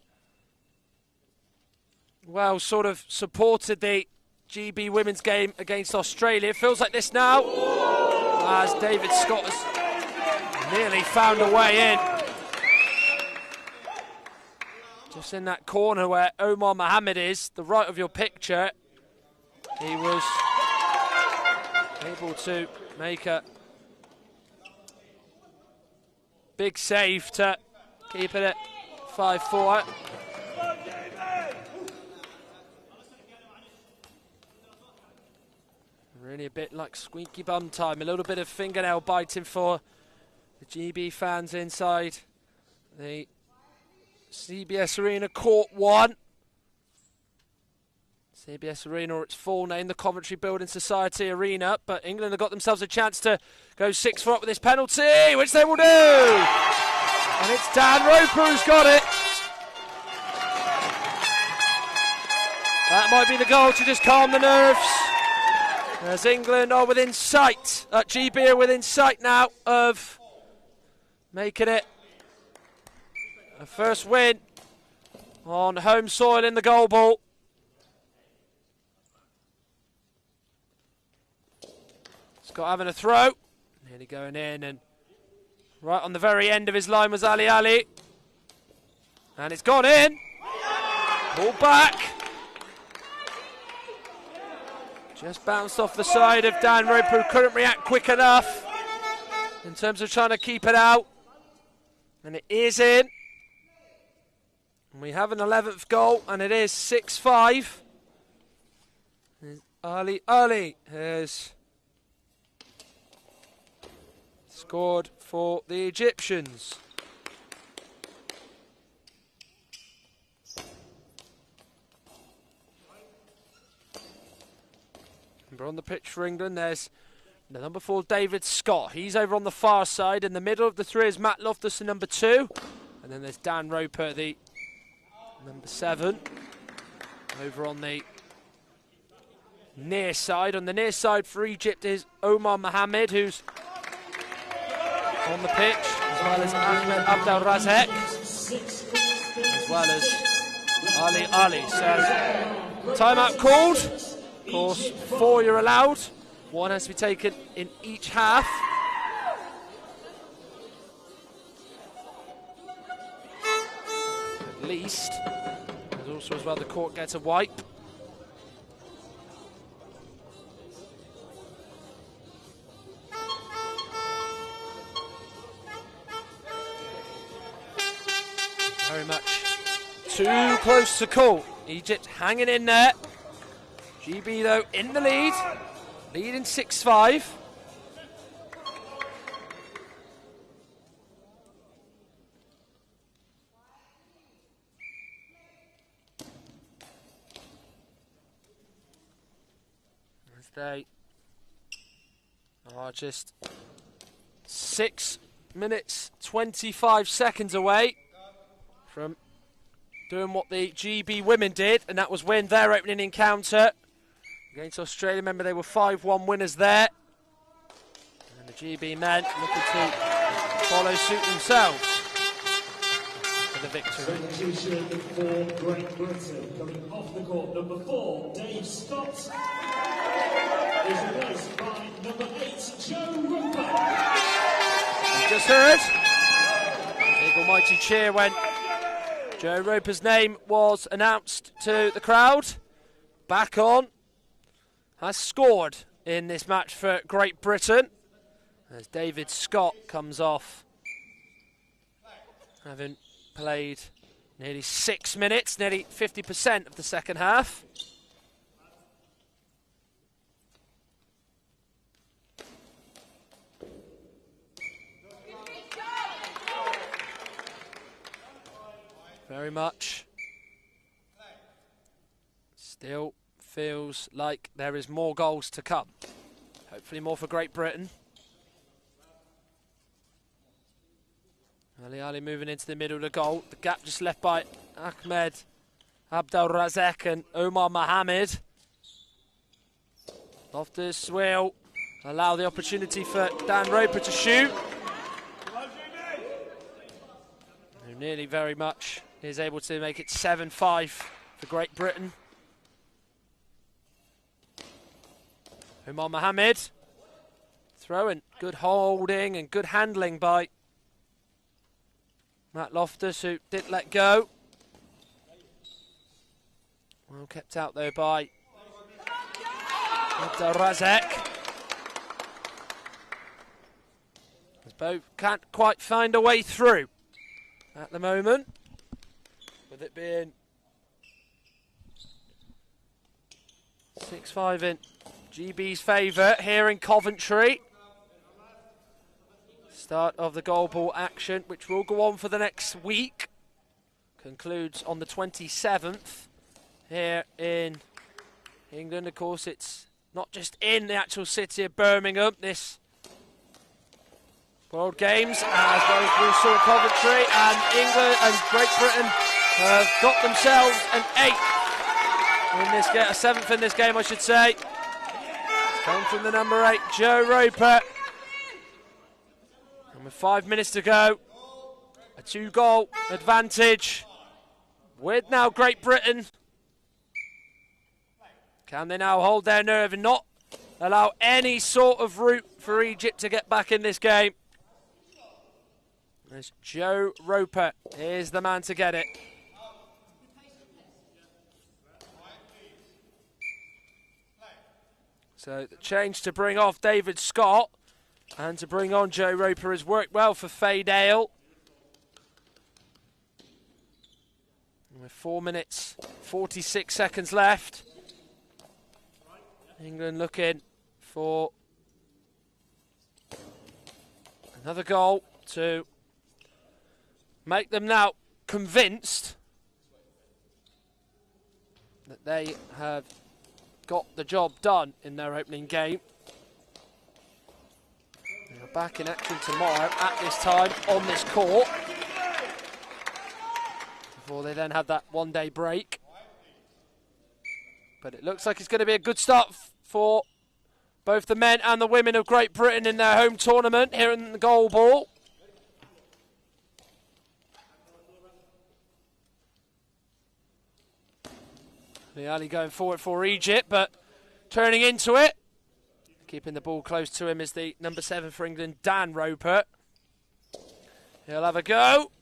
well sort of supported the GB women's game against Australia. It feels like this now as David Scott has nearly found a way in. Just in that corner where Omar Mohammed is, the right of your picture. He was able to make a big save to keep it at 5-4. Really a bit like squeaky bum time. A little bit of fingernail biting for the GB fans inside the CBS Arena Court 1. CBS Arena, or its full name, the Coventry Building Society Arena. But England have got themselves a chance to go 6-4 up with this penalty, which they will do. And it's Dan Roper who's got it. That might be the goal to just calm the nerves. As England are within sight, GB are within sight now of making it a first win on home soil in the Goalball. Scott having a throw, nearly going in, and right on the very end of his line was Ali. And it's gone in. Ball back. Just bounced off the side of Dan Roper, who couldn't react quick enough in terms of trying to keep it out. And it is in. And we have an 11th goal, and it is 6-5. Ali has scored for the Egyptians. We're on the pitch for England. There's the number 4, David Scott. He's over on the far side. In the middle of the three is Matt Loftus, the number 2. And then there's Dan Roper, the number 7. Over on the near side. On the near side for Egypt is Omar Mohammed, who's on the pitch, as well as Ahmed Abdel Razek, as well as Ali. So, timeout called. Of course, 4 you're allowed. 1 has to be taken in each half. At least. There's also as well the court gets a wipe. Very much too close to call. Egypt hanging in there. GB though in the lead, leading 6-5. As they are just 6 minutes 25 seconds away from doing what the GB women did, and that was win their opening encounter against Australia. Remember, they were 5-1 winners there. And the GB men looking to follow suit themselves for the victory. Substitution for Great Britain. Coming off the court, number 4, Dave Scott, is replaced by number 8, Joe Roper. You just heard big almighty cheer when Joe Roper's name was announced to the crowd. Back on. Has scored in this match for Great Britain as David Scott comes off, having played nearly 6 minutes, nearly 50% of the second half. Very much. Still feels like there is more goals to come. Hopefully more for Great Britain. Ali moving into the middle of the goal. The gap just left by Ahmed Abdel Razek and Omar Mohammed. Loftus will allow the opportunity for Dan Roper to shoot. Who nearly very much is able to make it 7-5 for Great Britain. Omar Mohammed throwing, good holding and good handling by Matt Loftus, who didn't let go. Well kept out though by Abdel Razek. Both can't quite find a way through at the moment, with it being 6-5 in GB's favour here in Coventry. Start of the Goalball action, which will go on for the next week. Concludes on the 27th here in England. Of course, it's not just in the actual city of Birmingham, this World Games, as well as we saw Coventry, and England and Great Britain have got themselves an 8th in this game, a 7th in this game, I should say. Come from the number 8, Joe Roper. And with 5 minutes to go, a 2-goal advantage with now Great Britain. Can they now hold their nerve and not allow any sort of route for Egypt to get back in this game? As Joe Roper is the man to get it. So the change to bring off David Scott and to bring on Joe Roper has worked well for Faye Dale. And with 4 minutes, 46 seconds left. England looking for another goal to make them now convinced that they have got the job done in their opening game. They are back in action tomorrow at this time on this court before they then have that one-day break. But it looks like it's going to be a good start for both the men and the women of Great Britain in their home tournament here in the Goalball. Ali going forward for Egypt, but turning into it. Keeping the ball close to him is the number 7 for England, Dan Roper. He'll have a go.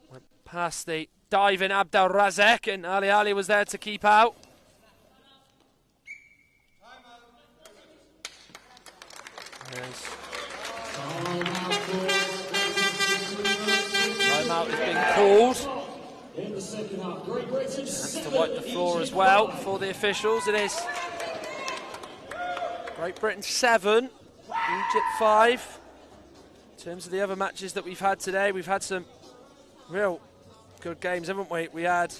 Went past the diving Abdel Razek, and Ali was there to keep out. Timeout has been called. Has to wipe the floor as well for the officials. It is Great Britain 7, Egypt 5. In terms of the other matches that we've had today, we've had some real good games, haven't we? We had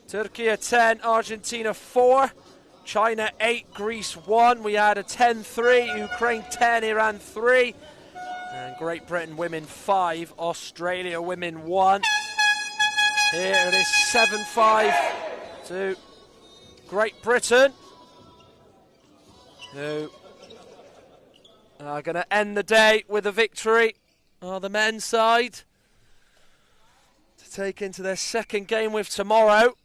Turkey 10, Argentina 4, China 8, Greece 1. We had a 10-3, Ukraine 10, Iran 3. And Great Britain women 5, Australia women 1. Here it is 7-5 to Great Britain, who are going to end the day with a victory on the men's side to take into their second game with tomorrow.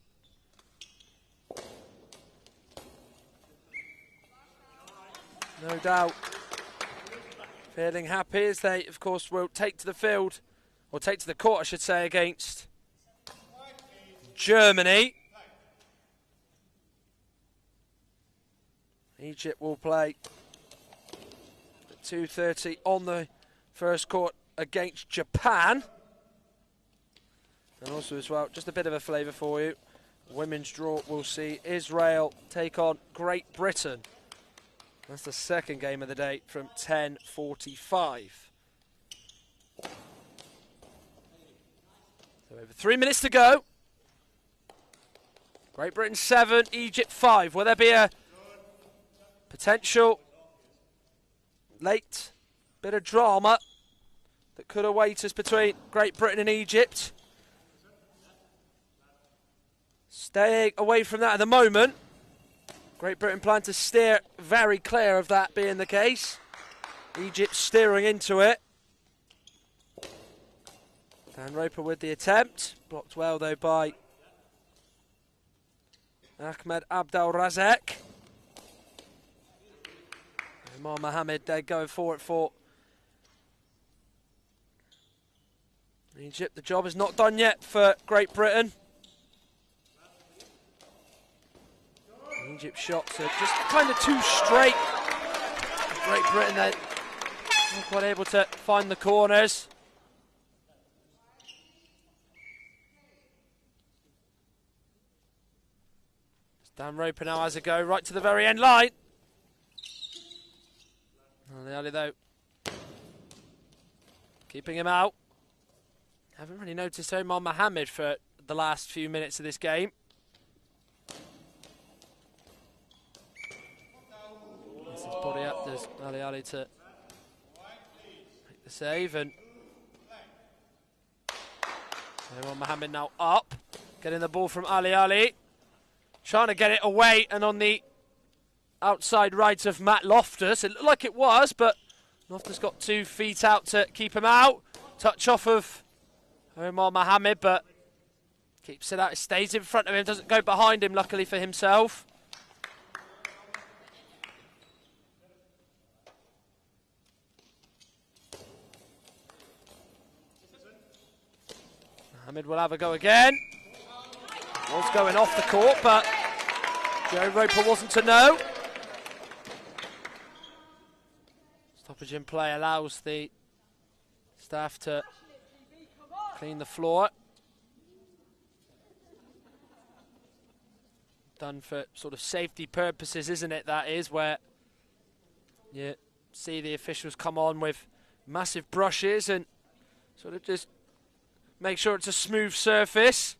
No doubt feeling happy as they, of course, will take to the field, or take to the court, I should say, against Germany. Egypt will play at 2:30 on the first court against Japan. And also as well, just a bit of a flavour for you, women's draw will see Israel take on Great Britain. That's the second game of the day from 10:45. So over 3 minutes to go. Great Britain 7, Egypt 5. Will there be a potential late bit of drama that could await us between Great Britain and Egypt? Staying away from that at the moment. Great Britain plan to steer very clear of that being the case. Egypt steering into it. Dan Roper with the attempt. Blocked well though by Ahmed Abdel Razek. Omar Mohamed, they're going for it for Egypt. The job is not done yet for Great Britain. Egypt shots are just kind of too straight. Great Britain, they're not quite able to find the corners. Dan Roper now has a go right to the very end line. Ali though, keeping him out. Haven't really noticed Omar Mohamed for the last few minutes of this game. Gets his body up, there's Ali to make the save, and Omar Mohamed now up, getting the ball from Ali, trying to get it away, and on the outside right of Matt Loftus. It looked like it was, but Loftus got 2 feet out to keep him out. Touch off of Omar Mohammed, but keeps it out. It stays in front of him, doesn't go behind him, luckily for himself. Mohammed will have a go again. Was going off the court, but Joe Roper wasn't to know. Stoppage in play allows the staff to clean the floor. Done for sort of safety purposes, isn't it? That is where you see the officials come on with massive brushes and sort of just make sure it's a smooth surface.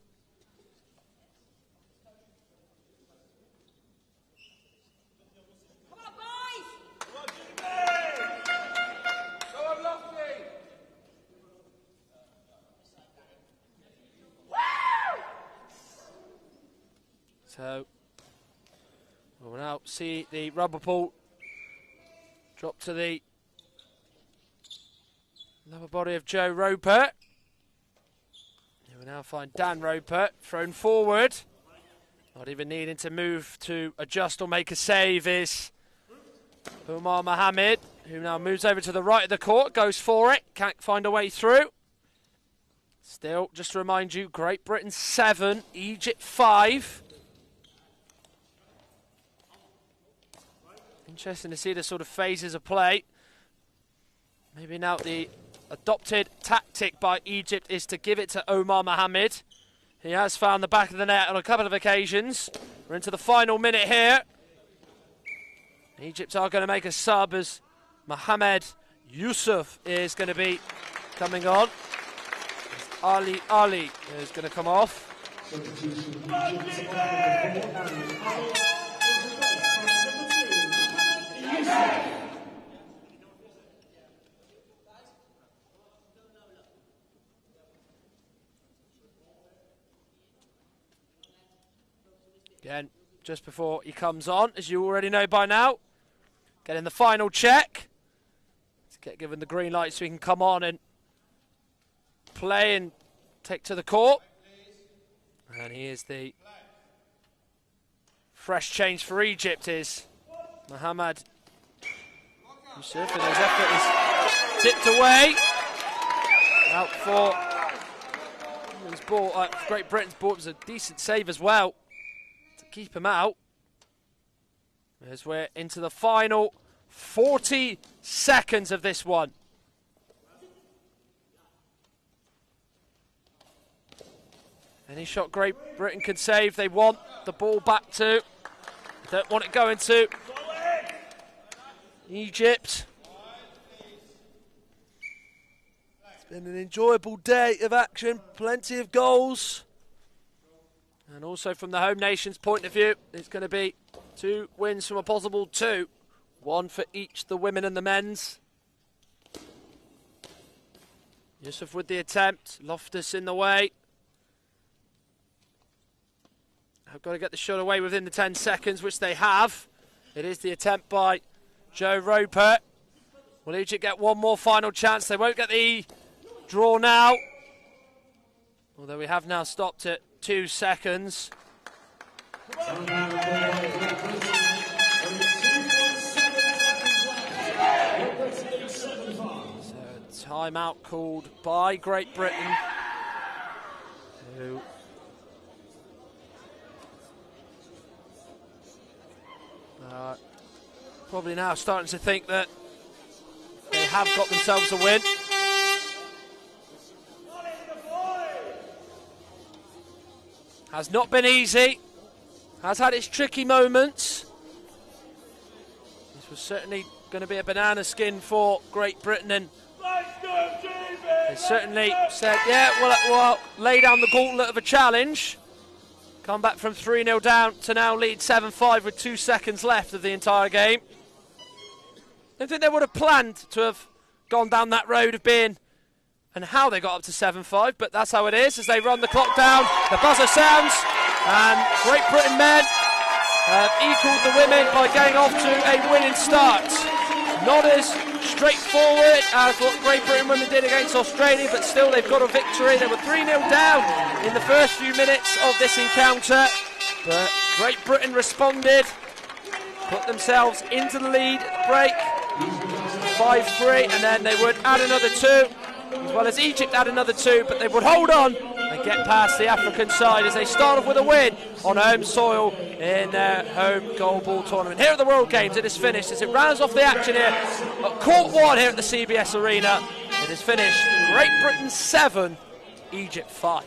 So we'll now see the rubber ball drop to the lower body of Joe Roper. You will now find Dan Roper thrown forward. Not even needing to move to adjust or make a save is Umar Mohammed, who now moves over to the right of the court, goes for it, can't find a way through. Still, just to remind you, Great Britain 7, Egypt 5. Interesting to see the sort of phases of play. Maybe now the adopted tactic by Egypt is to give it to Omar Mohammed. He has found the back of the net on a couple of occasions. We're into the final minute here. Egypt are going to make a sub as Mohamed Yusuf is going to be coming on. Ali is going to come off. Again, just before he comes on, as you already know by now, getting the final check to get given the green light so he can come on and play and take to the court. And he is the fresh change for Egypt is Mohamed Yusuf, and his effort is tipped away. Out for his ball. Great Britain's ball. It was a decent save as well to keep him out. As we're into the final 40 seconds of this one. Any shot Great Britain can save, they want the ball back to. Don't want it going to Egypt. It's been an enjoyable day of action, plenty of goals. And also from the home nation's point of view, it's going to be 2 wins from a possible 2. 1 for each, the women and the men's. Yusuf with the attempt, Loftus in the way. I've got to get the shot away within the 10 seconds, which they have. It is the attempt by Joe Roper. Will Egypt get one more final chance? They won't get the draw now. Although we have now stopped at 2 seconds. So, timeout called by Great Britain. Who probably now starting to think that they have got themselves a win. Has not been easy. Has had its tricky moments. This was certainly going to be a banana skin for Great Britain, and they certainly said, yeah, we'll lay down the gauntlet of a challenge. Come back from 3-0 down to now lead 7-5 with 2 seconds left of the entire game. I don't think they would have planned to have gone down that road of being and how they got up to 7-5, but that's how it is as they run the clock down. The buzzer sounds, and Great Britain men have equalled the women by getting off to a winning start. Not as straightforward as what Great Britain women did against Australia, but still they've got a victory. They were 3-0 down in the first few minutes of this encounter, but Great Britain responded, put themselves into the lead at the break, 5-3, and then they would add another 2, as well as Egypt add another 2, but they would hold on and get past the African side as they start off with a win on home soil in their home goalball tournament. Here at the World Games, it is finished as it rounds off the action here at Court 1 here at the CBS Arena. It is finished Great Britain 7, Egypt 5.